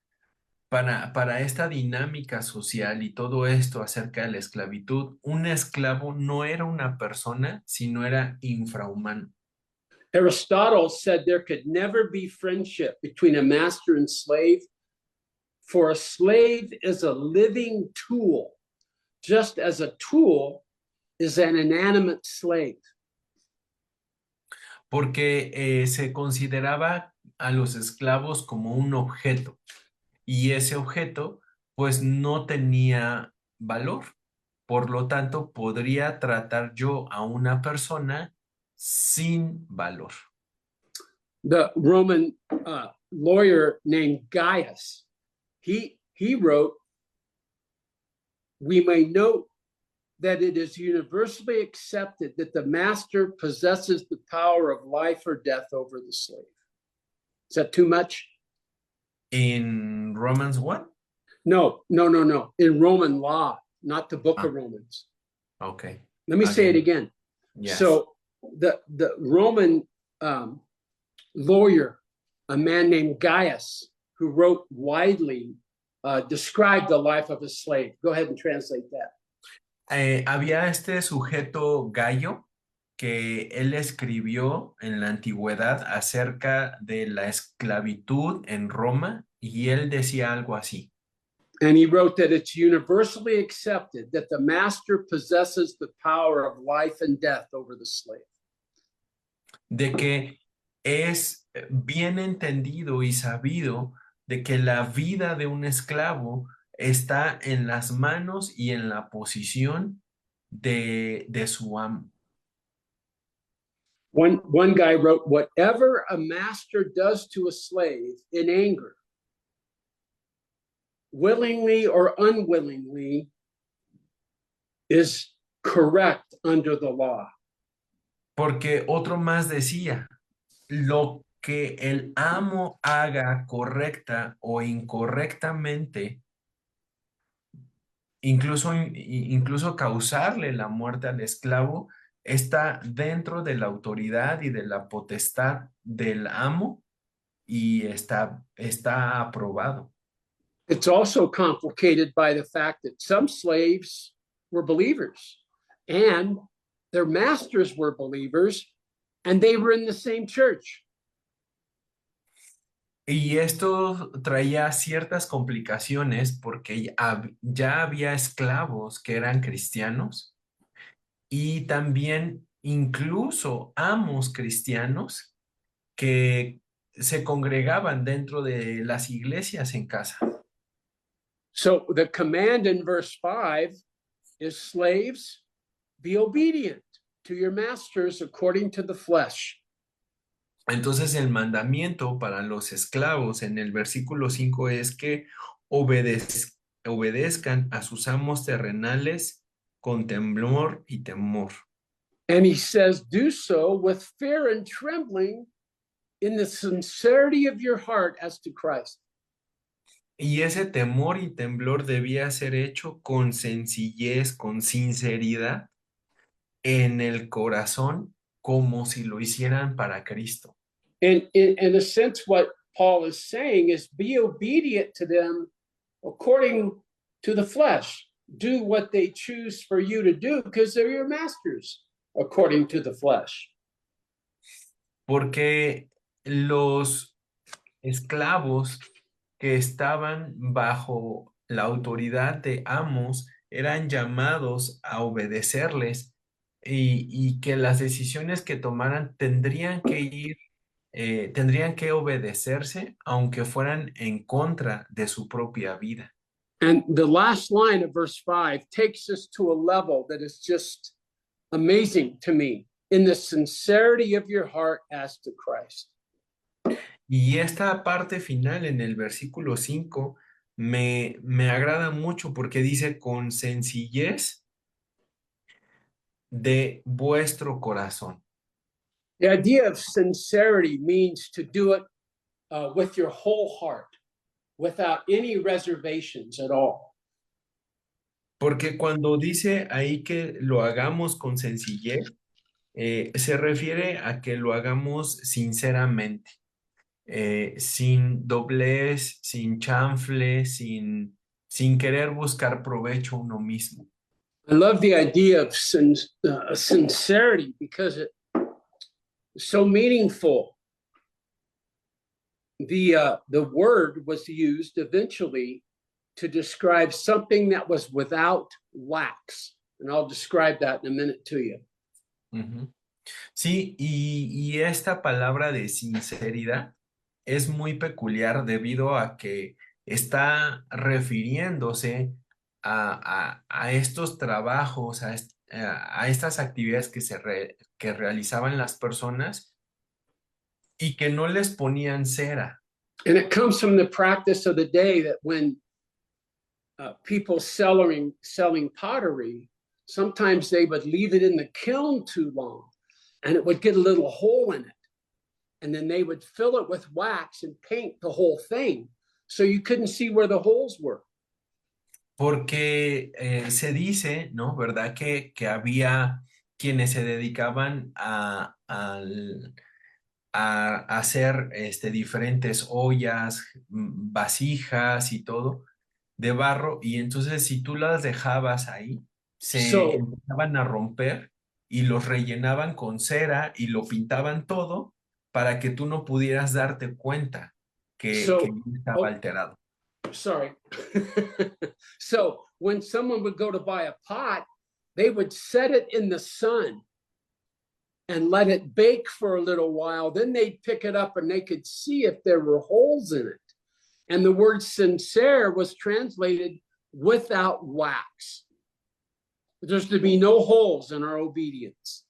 esta dinámica social y todo esto acerca de la esclavitud, un esclavo no era una persona, sino era infrahumano. Aristotle said there could never be friendship between a master and slave, for a slave is a living tool, just as a tool is an inanimate slave. Porque se consideraba a los esclavos como un objeto y ese objeto pues no tenía valor. Por lo tanto, podría tratar yo a una persona sin valor. The Roman lawyer named Gaius, he wrote, "We may note that it is universally accepted that the master possesses the power of life or death over the slave." Is that too much? ¿En Romans what? No. In Roman law, not the book of Romans. Okay. Let me say it again. Yes. So the Roman lawyer, a man named Gaius, who wrote widely, described the life of a slave. Go ahead and translate that. Había este sujeto Gallo que él escribió en la antigüedad acerca de la esclavitud en Roma y él decía algo así. And he wrote that it's universally accepted that the master possesses the power of life and death over the slave. De que es bien entendido y sabido de que la vida de un esclavo está en las manos y en la posición de su amo. One guy wrote, "Whatever a master does to a slave in anger, willingly or unwillingly, is correct under the law." Porque otro más decía, lo que el amo haga correcta o incorrectamente, incluso causarle la muerte al esclavo, está dentro de la autoridad y de la potestad del amo y está aprobado. It's also complicated by the fact that some slaves were believers and their masters were believers and they were in the same church. Y esto traía ciertas complicaciones porque ya había esclavos que eran cristianos y también incluso amos cristianos que se congregaban dentro de las iglesias en casa. So the command in verse 5 is slaves, be obedient to your masters according to the flesh. Entonces el mandamiento para los esclavos en el versículo 5 es que obedezcan a sus amos terrenales con temblor y temor. And he says, do so with fear and trembling in the sincerity of your heart as to Christ. Y ese temor y temblor debía ser hecho con sencillez, con sinceridad en el corazón, como si lo hicieran para Cristo. And in a sense, what Paul is saying is be obedient to them according to the flesh. Do what they choose for you to do because they're your masters according to the flesh. Porque los esclavos que estaban bajo la autoridad de amos eran llamados a obedecerles y que las decisiones que tomaran tendrían que obedecerse aunque fueran en contra de su propia vida. And the last line of verse 5 takes us to a level that is just amazing to me. In the sincerity of your heart as to Christ. Y esta parte final en el versículo 5 me agrada mucho porque dice con sencillez de vuestro corazón. The idea of sincerity means to do it with your whole heart, without any reservations at all. Porque cuando dice ahí que lo hagamos con sencillez, se refiere a que lo hagamos sinceramente, sin doblez, sin chanfle, sin querer buscar provecho uno mismo. I love the idea of sincerity because it's so meaningful. The word was used eventually to describe something that was without wax. And I'll describe that in a minute to you. Uh-huh. Sí, y esta palabra de sinceridad es muy peculiar debido a que está refiriéndose a estos trabajos, a estas actividades que realizaban las personas y que no les ponían cera. And it comes from the practice of the day that when people selling pottery, sometimes they would leave it in the kiln too long and it would get a little hole in it. And then they would fill it with wax and paint the whole thing so you couldn't see where the holes were. Porque se dice, ¿no? ¿Verdad? Que había quienes se dedicaban a hacer diferentes ollas, vasijas y todo de barro, y entonces si tú las dejabas ahí, se empezaban a romper y los rellenaban con cera y lo pintaban todo para que tú no pudieras darte cuenta que estaba alterado. Sorry. So when someone would go to buy a pot, they would set it in the sun and let it bake for a little while. Then they'd pick it up and they could see if there were holes in it. And the word sincere was translated without wax. There's to be no holes in our obedience.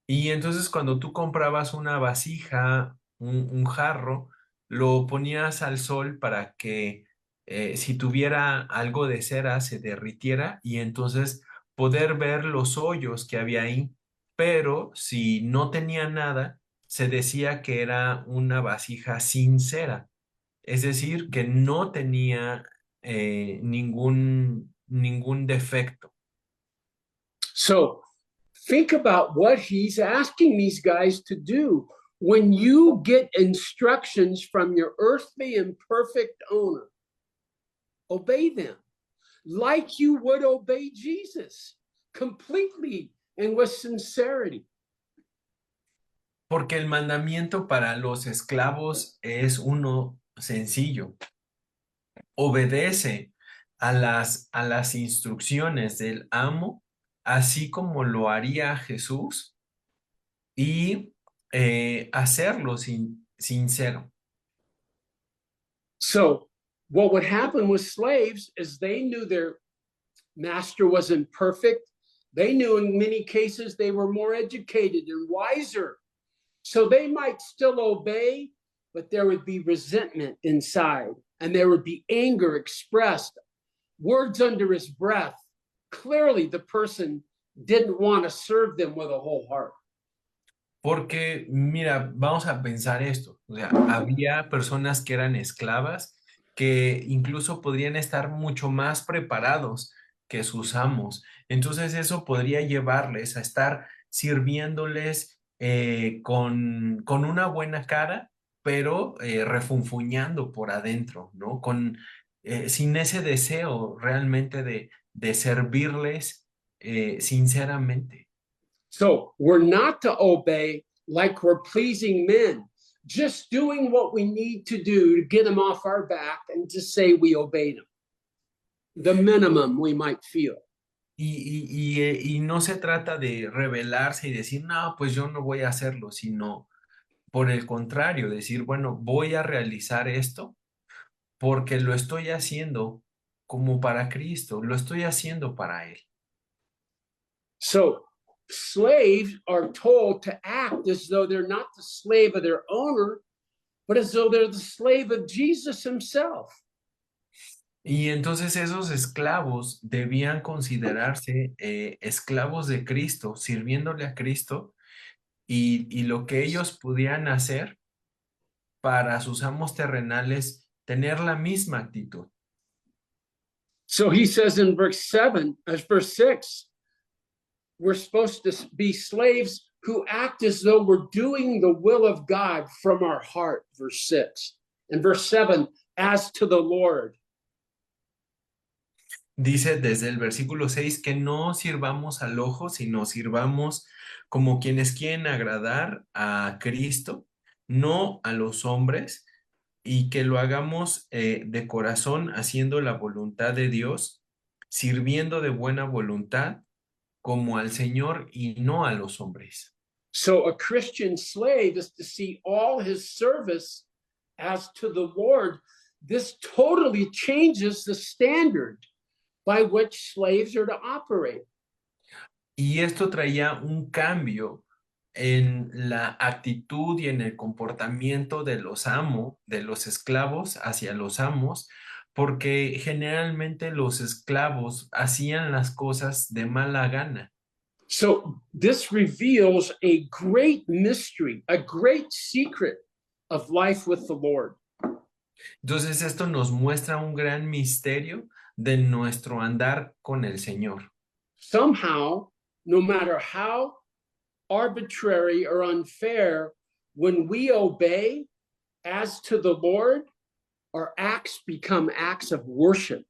Y entonces cuando tú comprabas una vasija, un jarro, lo ponías al sol para que si tuviera algo de cera se derritiera y entonces poder ver los hoyos que había ahí. Pero si no tenía nada, se decía que era una vasija sin cera. Es decir, que no tenía ningún defecto. So think about what he's asking these guys to do. when you get instructions from your earthly and perfect owner, obey them like you would obey Jesus, completely and with sincerity. Porque el mandamiento para los esclavos es uno sencillo. Obedece a las instrucciones del amo, así como lo haría Jesús, y hacerlo sincero. So, what would happen with slaves is they knew their master wasn't perfect. They knew in many cases they were more educated and wiser. So they might still obey, but there would be resentment inside, and there would be anger expressed, words under his breath. Clearly, the person didn't want to serve them with a whole heart. Porque, mira, vamos a pensar esto. O sea, había personas que eran esclavas que incluso podrían estar mucho más preparados que sus amos. Entonces eso podría llevarles a estar sirviéndoles con una buena cara, pero refunfuñando por adentro, ¿no? Sin ese deseo realmente de servirles sinceramente. So we're not to obey like we're pleasing men, just doing what we need to do to get them off our back and to say we obeyed them. The minimum we might feel. Y no se trata de rebelarse y decir, no, pues yo no voy a hacerlo, sino por el contrario, decir, bueno, voy a realizar esto porque lo estoy haciendo como para Cristo, lo estoy haciendo para Él. So slaves are told to act as though they're not the slave of their owner, but as though they're the slave of Jesus himself. Y entonces esos esclavos debían considerarse esclavos de Cristo, sirviéndole a Cristo, y lo que ellos podían hacer para sus amos terrenales, tener la misma actitud. So he says in verse 6, we're supposed to be slaves who act as though we're doing the will of God from our heart, verse 6. And verse 7, as to the Lord. Dice desde el versículo 6 que no sirvamos al ojo, sino sirvamos como quienes quieren agradar a Cristo, no a los hombres, y que lo hagamos de corazón, haciendo la voluntad de Dios, sirviendo de buena voluntad como al Señor y no a los hombres. So a Christian slave is to see all his service as to the Lord. This totally changes the standard by which slaves are to operate. Y esto traía un cambio en la actitud y en el comportamiento de de los esclavos hacia los amos, porque generalmente los esclavos hacían las cosas de mala gana. So this reveals a great mystery, a great secret of life with the Lord. Entonces esto nos muestra un gran misterio de nuestro andar con el Señor. Somehow, no matter how arbitrary or unfair, when we obey as to the Lord, our acts become acts of worship.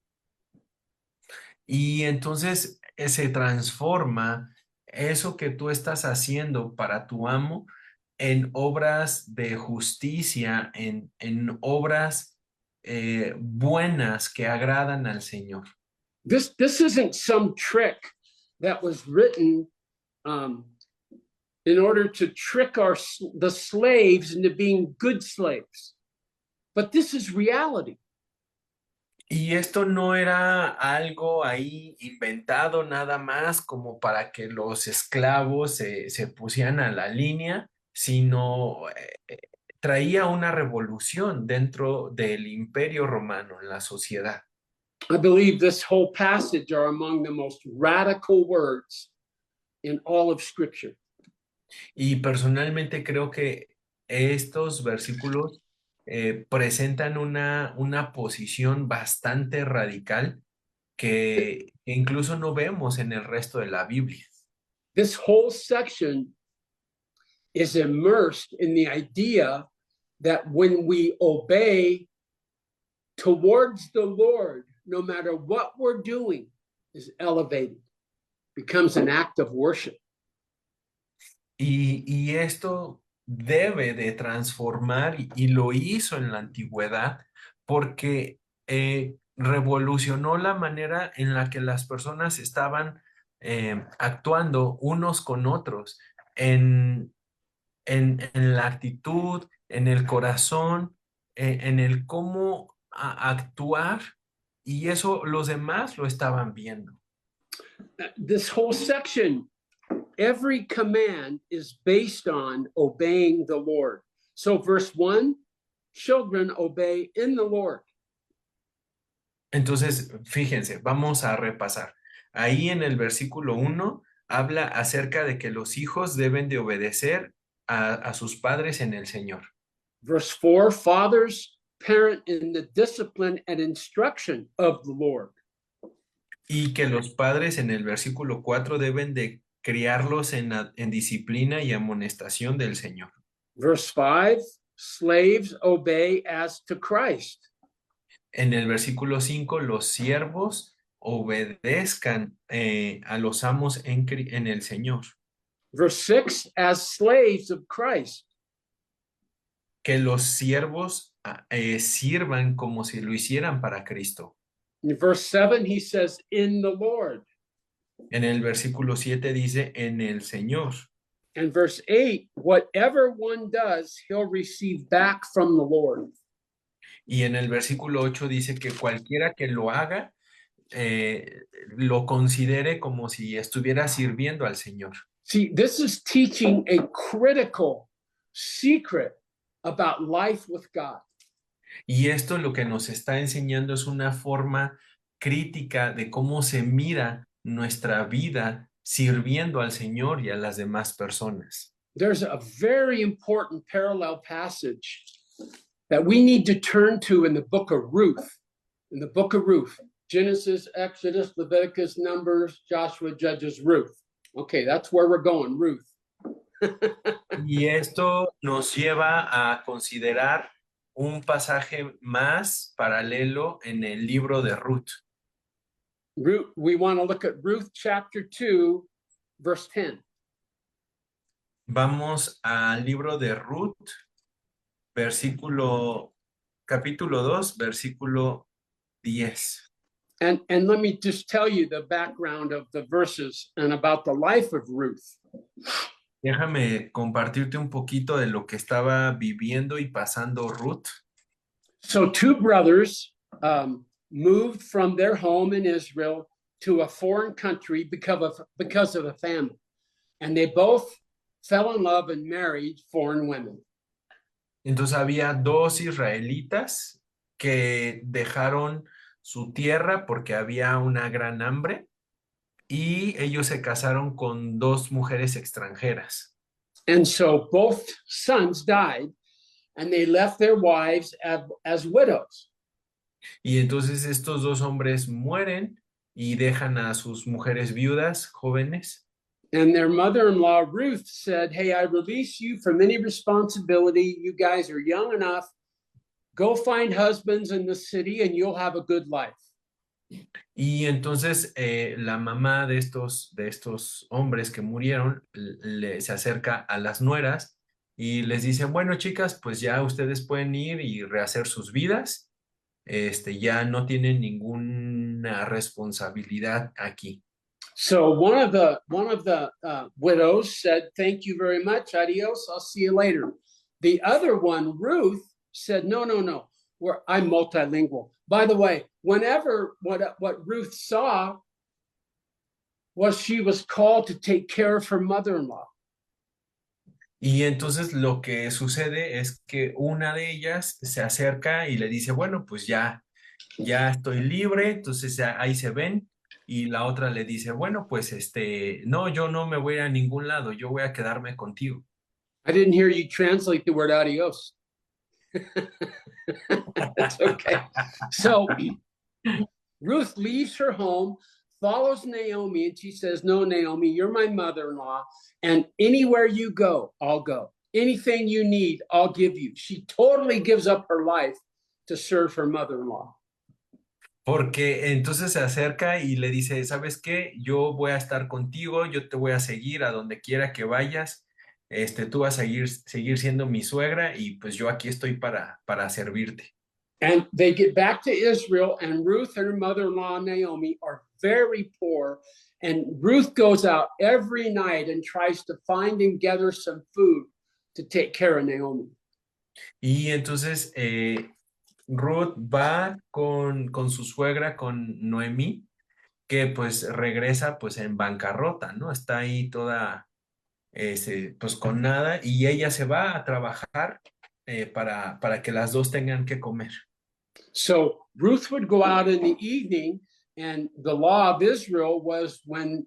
Y entonces se transforma eso que tú estás haciendo para tu amo en obras de justicia, en obras buenas que agradan al Señor. This isn't some trick that was written in order to trick the slaves into being good slaves. But this is reality. Y esto no era algo ahí inventado nada más como para que los esclavos se pusieran a la línea, sino traía una revolución dentro del Imperio Romano en la sociedad. I believe this whole passage are among the most radical words in all of Scripture. Y personalmente creo que estos versículos presentan una posición bastante radical que incluso no vemos en el resto de la Biblia. This whole section is immersed in the idea that when we obey towards the Lord, no matter what we're doing, is elevated, becomes an act of worship. Y esto debe de transformar y lo hizo en la antigüedad porque revolucionó la manera en la que las personas estaban actuando unos con otros en la actitud, en el corazón, en el cómo actuar, y eso los demás lo estaban viendo. This whole section, every command is based on obeying the Lord. So verse 1, children obey in the Lord. Entonces, fíjense, vamos a repasar. Ahí en el versículo 1 habla acerca de que los hijos deben de obedecer a sus padres en el Señor. Verse 4, fathers parent in the discipline and instruction of the Lord. Y que los padres en el versículo 4 deben de criarlos en disciplina y amonestación del Señor. Verse 5, slaves obey as to Christ. En el versículo 5, los siervos obedezcan a los amos en el Señor. Verse 6, as slaves of Christ. Que los siervos sirvan como si lo hicieran para Cristo. In verse 7, he says, in the Lord. En el versículo 7 dice, en el Señor. And verse 8, whatever one does, he'll receive back from the Lord. Y en el versículo 8 dice que cualquiera que lo haga, lo considere como si estuviera sirviendo al Señor. See, this is teaching a critical secret about life with God. Y esto lo que nos está enseñando es una forma crítica de cómo se mira nuestra vida sirviendo al Señor y a las demás personas. There's a very important parallel passage that we need to turn to in the book of Ruth. In the book of Ruth, Genesis, Exodus, Leviticus, Numbers, Joshua, Judges, Ruth. Okay, that's where we're going, Ruth. Y esto nos lleva a considerar un pasaje más paralelo en el libro de Ruth. Ruth, we want to look at Ruth chapter 2, verse 10. Vamos al libro de Ruth, capítulo 2, versículo 10. And let me just tell you the background of the verses and about the life of Ruth. Déjame compartirte un poquito de lo que estaba viviendo y pasando Ruth. So two brothers moved from their home in Israel to a foreign country because of a famine. And they both fell in love and married foreign women. Entonces había dos israelitas que dejaron su tierra porque había una gran hambre y ellos se casaron con dos mujeres extranjeras. And so both sons died and they left their wives as widows. Y entonces estos dos hombres mueren y dejan a sus mujeres viudas, jóvenes. And their mother-in-law, Ruth, said, hey, I release you from any responsibility. You guys are young enough. Go find husbands in the city and you'll have a good life. Y entonces la mamá de estos hombres que murieron se acerca a las nueras y les dice, bueno, chicas, pues ya ustedes pueden ir y rehacer sus vidas. Ya no tienen ninguna responsabilidad aquí. So one of the widows said, thank you very much. Adios. I'll see you later. The other one, Ruth, said, no. I'm multilingual. By the way, whenever what Ruth saw was she was called to take care of her mother-in-law. Y entonces lo que sucede es que una de ellas se acerca y le dice, bueno, pues ya estoy libre, entonces ahí se ven. Y la otra le dice, bueno, pues no, yo no me voy a ningún lado, yo voy a quedarme contigo. I didn't hear you translate the word adios. That's okay. So Ruth leaves her home, follows Naomi and she says, no, Naomi, you're my mother-in-law, and anywhere you go, I'll go. Anything you need, I'll give you. She totally gives up her life to serve her mother-in-law. Porque entonces se acerca y le dice, ¿sabes qué? Yo voy a estar contigo, yo te voy a seguir a donde quiera que vayas, tú vas a seguir siendo mi suegra y pues yo aquí estoy para servirte. And they get back to Israel, and Ruth and her mother-in-law, Naomi, are very poor. And Ruth goes out every night and tries to find and gather some food to take care of Naomi. Y entonces Ruth va con su suegra, con Noemí, que pues regresa pues en bancarrota, ¿no? Está ahí toda, pues con nada y ella se va a trabajar para que las dos tengan que comer. So Ruth would go out in the evening, and the law of Israel was when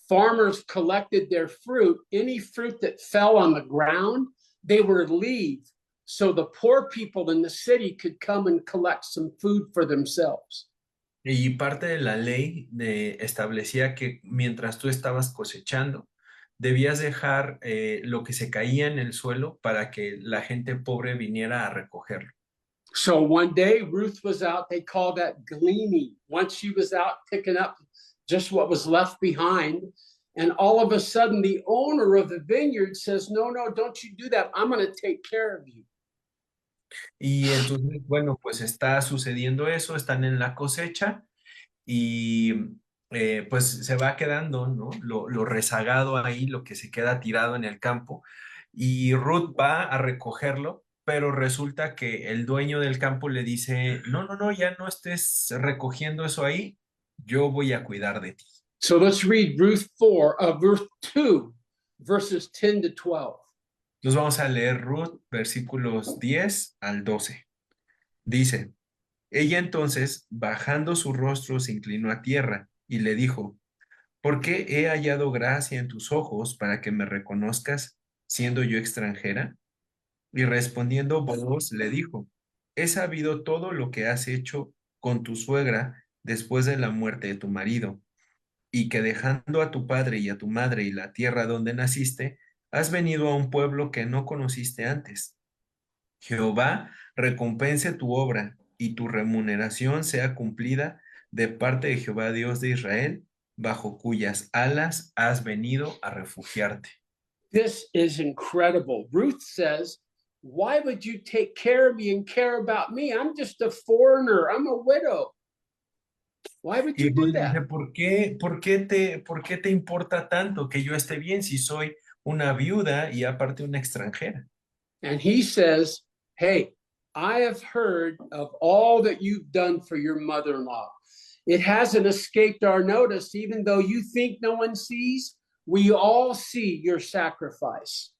farmers collected their fruit, any fruit that fell on the ground, they would leave so the poor people in the city could come and collect some food for themselves. Y parte de la ley establecía que mientras tú estabas cosechando, debías dejar lo que se caía en el suelo para que la gente pobre viniera a recogerlo. So one day Ruth was out, they call that gleaning. Once she was out picking up just what was left behind, and all of a sudden the owner of the vineyard says, no, no, don't you do that. I'm going to take care of you. Y entonces, bueno, pues está sucediendo eso, están en la cosecha y pues se va quedando, ¿no? Lo rezagado ahí, lo que se queda tirado en el campo. Y Ruth va a recogerlo, pero resulta que el dueño del campo le dice, no, no, no, ya no estés recogiendo eso ahí, yo voy a cuidar de ti. So let's read Ruth 2, verses 10 to 12. Entonces vamos a leer Ruth, versículos 10 al 12. Dice, ella entonces, bajando su rostro, se inclinó a tierra y le dijo, ¿por qué he hallado gracia en tus ojos para que me reconozcas siendo yo extranjera? Y respondiendo Booz le dijo, he sabido todo lo que has hecho con tu suegra después de la muerte de tu marido, y que dejando a tu padre y a tu madre y la tierra donde naciste, has venido a un pueblo que no conociste antes. Jehová recompense tu obra y tu remuneración sea cumplida de parte de Jehová Dios de Israel, bajo cuyas alas has venido a refugiarte. This is incredible. Ruth says, why would you take care of me and care about me? I'm just a foreigner. I'm a widow. Why would Y you do Ruth that? dice, por qué te importa tanto que yo esté bien si soy una viuda y aparte una extranjera? And he says, hey, I have heard of all that you've done for your mother-in-law. It hasn't escaped our notice, even though you think no one sees, we all see your sacrifice.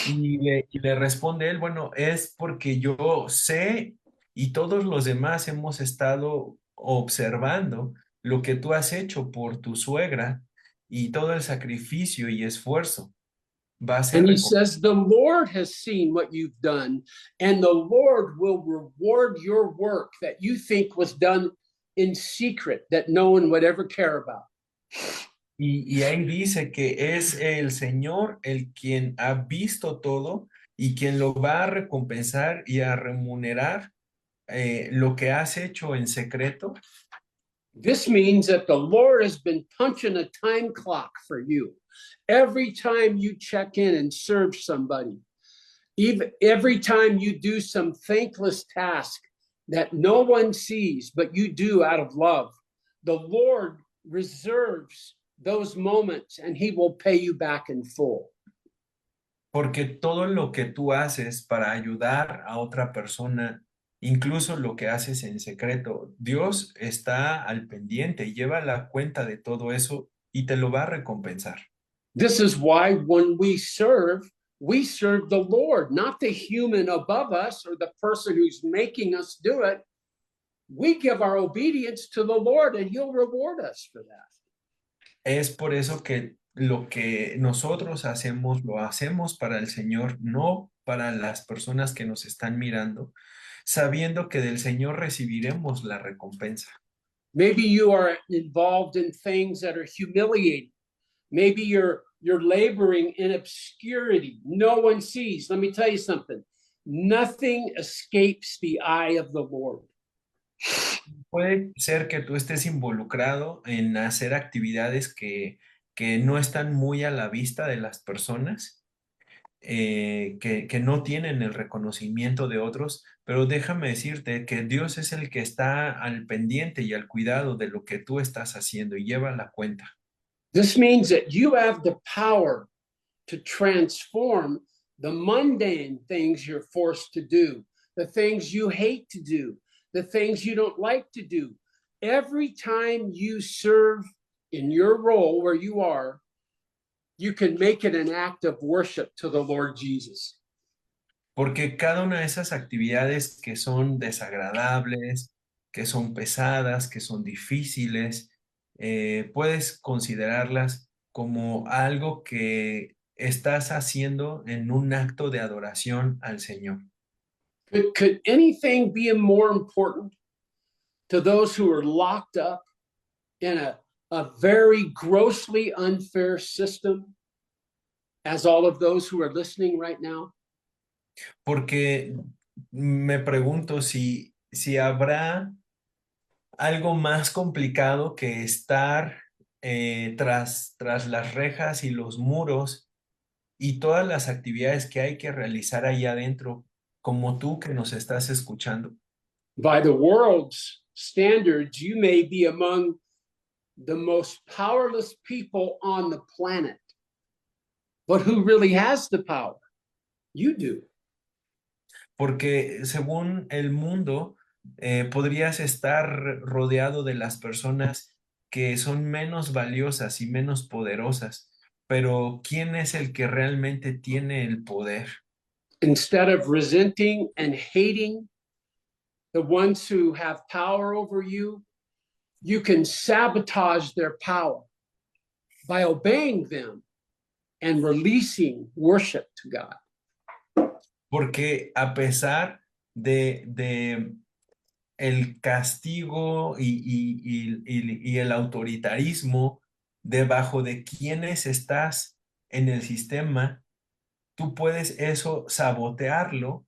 Y le responde él, bueno, es porque yo sé y todos los demás hemos estado observando lo que tú has hecho por tu suegra y todo el sacrificio y esfuerzo va a ser And he recompensado. says, the Lord has seen what you've done, and the Lord will reward your work that you think was done in secret, that no one would ever care about. Y ahí dice que es el Señor el quien ha visto todo y quien lo va a recompensar y a remunerar lo que has hecho en secreto. This means that the Lord has been punching a time clock for you. Every time you check in and serve somebody, even every time you do some thankless task that no one sees, but you do out of love, the Lord reserves those moments and he will pay you back in full. Porque todo lo que tú haces para ayudar a otra persona, incluso lo que haces en secreto, Dios está al pendiente, lleva la cuenta de todo eso y te lo va a recompensar. This is why when we serve the Lord, not the human above us or the person who's making us do it. We give our obedience to the Lord and he'll reward us for that. Es por eso que lo que nosotros hacemos, lo hacemos para el Señor, no para las personas que nos están mirando, sabiendo que del Señor recibiremos la recompensa. Maybe you are involved in things that are humiliating. Maybe you're laboring in obscurity. No one sees. Let me tell you something. Nothing escapes the eye of the Lord. Puede ser que tú estés involucrado en hacer actividades que no están muy a la vista de las personas, que no tienen el reconocimiento de otros, pero déjame decirte que Dios es el que está al pendiente y al cuidado de lo que tú estás haciendo y lleva la cuenta. This means that you have the power to transform the mundane things you're forced to do, the things you hate to do, the things you don't like to do. Every time you serve in your role where you are, you can make it an act of worship to the Lord Jesus. Porque cada una de esas actividades que son desagradables, que son pesadas, que son difíciles, puedes considerarlas como algo que estás haciendo en un acto de adoración al Señor. Could anything be more important to those who are locked up in a very grossly unfair system as all of those who are listening right now? Porque me pregunto si habrá algo más complicado que estar tras las rejas y los muros y todas las actividades que hay que realizar ahí adentro, como tú que nos estás escuchando. By the world's standards, you may be among the most powerless people on the planet. But who really has the power? You do. Porque según el mundo, podrías estar rodeado de las personas que son menos valiosas y menos poderosas, pero ¿quién es el que realmente tiene el poder? Instead of resenting and hating the ones who have power over you, you can sabotage their power by obeying them and releasing worship to God. Porque a pesar de el castigo y el autoritarismo debajo de quienes estás en el sistema, tú puedes eso sabotearlo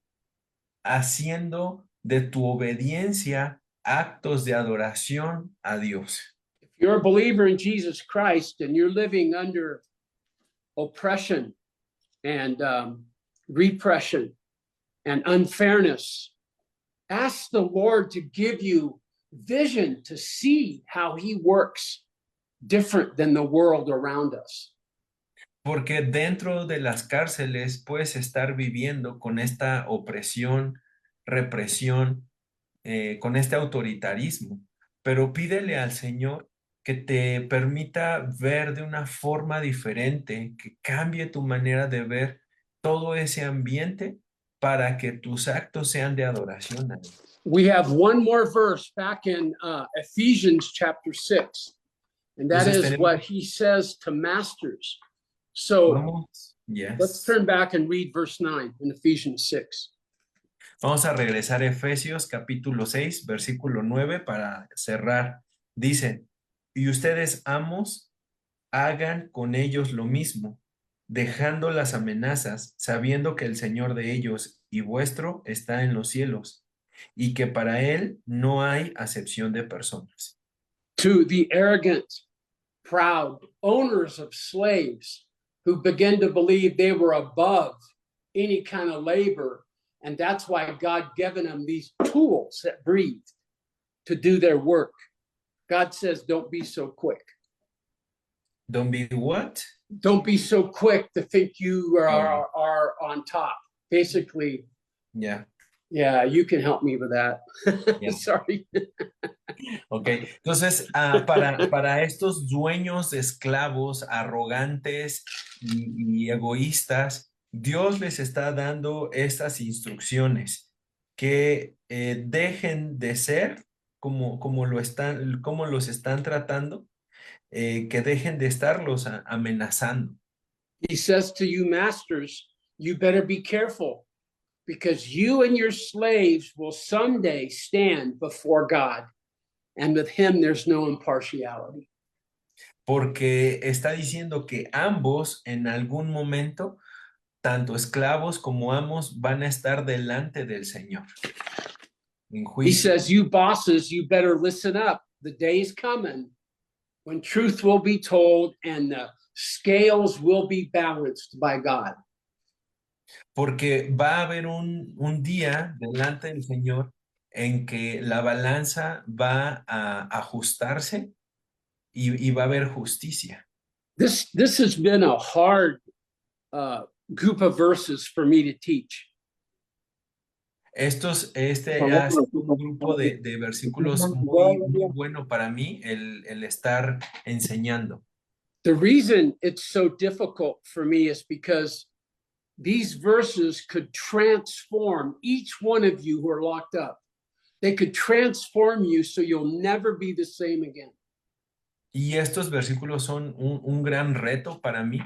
haciendo de tu obediencia actos de adoración a Dios. If you're a believer in Jesus Christ and you're living under oppression and repression and unfairness, ask the Lord to give you vision to see how he works different than the world around us. Porque dentro de las cárceles puedes estar viviendo con esta opresión, represión, con este autoritarismo, pero pídele al Señor que te permita ver de una forma diferente, que cambie tu manera de ver todo ese ambiente para que tus actos sean de adoración a Él. We have one more verse back in Ephesians chapter 6, and that Entonces is tenemos, what he says to masters. So vamos, yes. let's turn back and read verse 9 in Ephesians 6. Vamos a regresar a Efesios capítulo 6, versículo 9 para cerrar. Dice, y ustedes, amos, hagan con ellos lo mismo, dejando las amenazas, sabiendo que el Señor de ellos y vuestro está en los cielos, y que para Él no hay acepción de personas. To the arrogant, proud owners of slaves who begin to believe they were above any kind of labor, and that's why God given them these tools that breathe to do their work. God says, don't be so quick. Don't be what? Don't be so quick to think you are on top. Basically, Yeah. yeah, you can help me with that. Yeah. Sorry. Ok, entonces para estos dueños de esclavos arrogantes y egoístas, Dios les está dando estas instrucciones que dejen de ser como los están tratando, que dejen de estarlos amenazando. He says to you, masters, you better be careful because you and your slaves will someday stand before God. and with him there's no impartiality. Porque está diciendo que ambos en algún momento, tanto esclavos como amos, van a estar delante del Señor en He juicio. says, you bosses, you better listen up. The day's coming when truth will be told and the scales will be balanced by God. Porque va a haber un día delante del Señor en que la balanza va a ajustarse y va a haber justicia. This has been a hard group of verses for me to teach. Este ha sido un grupo de versículos muy bueno para mí, el estar enseñando. The reason it's so difficult for me is because these verses could transform each one of you who are locked up. They could transform you so you'll never be the same again. Y estos versículos son un gran reto para mí,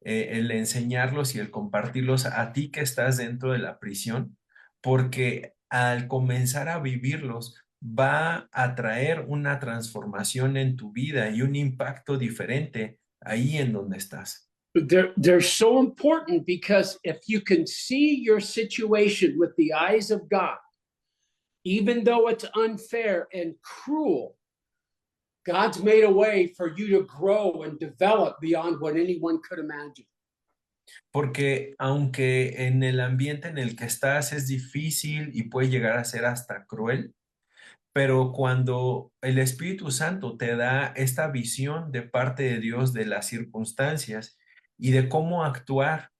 el enseñarlos y el compartirlos a ti que estás dentro de la prisión, porque al comenzar a vivirlos va a traer una transformación en tu vida y un impacto diferente ahí en donde estás. They're so important because if you can see your situation with the eyes of God, even though it's unfair and cruel, God's made a way for you to grow and develop beyond what anyone could imagine. Porque aunque en el ambiente en el que estás es difícil y puede llegar a ser hasta cruel, pero cuando el Espíritu Santo te da esta visión de parte de Dios de las circunstancias y de cómo actuar,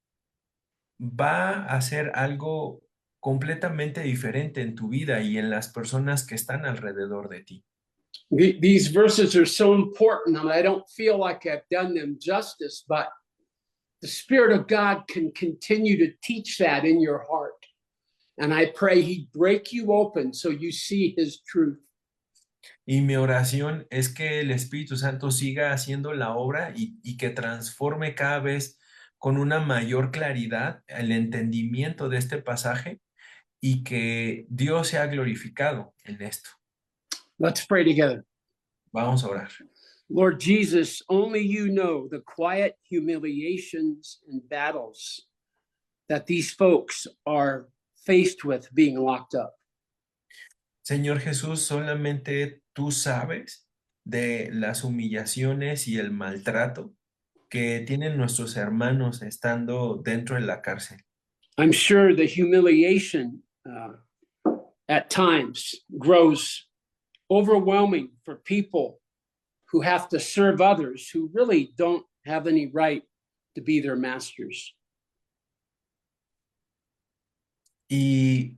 va a ser algo completamente diferente en tu vida y en las personas que están alrededor de ti. These verses are so important, and I don't feel like I've done them justice, but the Spirit of God can continue to teach that in your heart. And I pray He'd break you open so you see His truth. Y mi oración es que el Espíritu Santo siga haciendo la obra y que transforme cada vez con una mayor claridad el entendimiento de este pasaje y que Dios sea glorificado en esto. Let's pray together. Vamos a orar. Lord Jesus, only you know the quiet humiliations and battles that these folks are faced with being locked up. Señor Jesús, solamente tú sabes de las humillaciones y el maltrato que tienen nuestros hermanos estando dentro de la cárcel. I'm sure the humiliation at times grows overwhelming for people who have to serve others who really don't have any right to be their masters. Y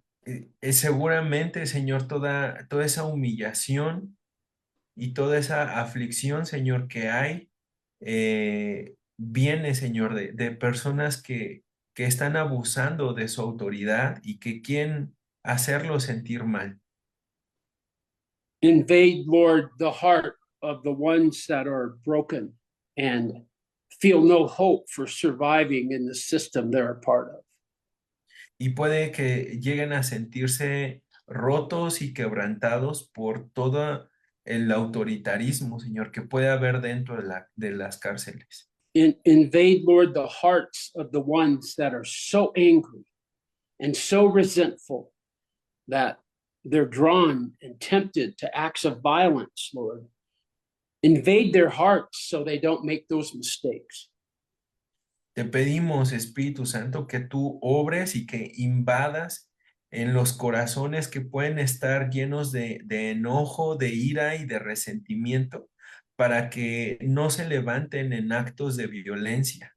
seguramente, Señor, toda esa humillación y toda esa aflicción, Señor, que hay, viene, Señor, de personas que están abusando de su autoridad y que quieren hacerlo sentir mal. Invade, Lord, the heart of the ones that are broken and feel no hope for surviving in the system they're a part of. Y puede que lleguen a sentirse rotos y quebrantados por todo el autoritarismo, Señor, que puede haber dentro de las cárceles. Invade, Lord, the hearts of the ones that are so angry and so resentful that they're drawn and tempted to acts of violence, Lord. Invade their hearts so they don't make those mistakes. Te pedimos, Espíritu Santo, que tú obres y que invadas en los corazones que pueden estar llenos de enojo, de ira y de resentimiento, para que no se levanten en actos de violencia.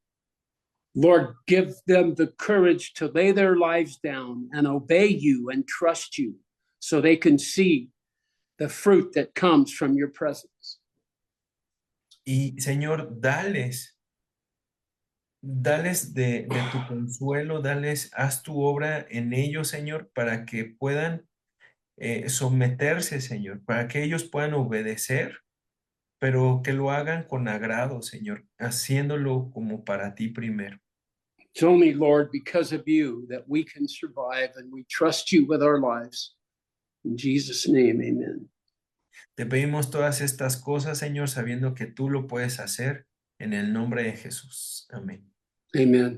Lord, give them the courage to lay their lives down and obey you and trust you so they can see the fruit that comes from your presence. Y Señor, dales de tu consuelo, haz tu obra en ellos, Señor, para que puedan someterse, Señor, para que ellos puedan obedecer, pero que lo hagan con agrado, Señor, haciéndolo como para ti primero. It's only, Lord, because of you that we can survive, and we trust you with our lives. In Jesus' name, amen. Te pedimos todas estas cosas, Señor, sabiendo que tú lo puedes hacer en el nombre de Jesús. Amén. Amen.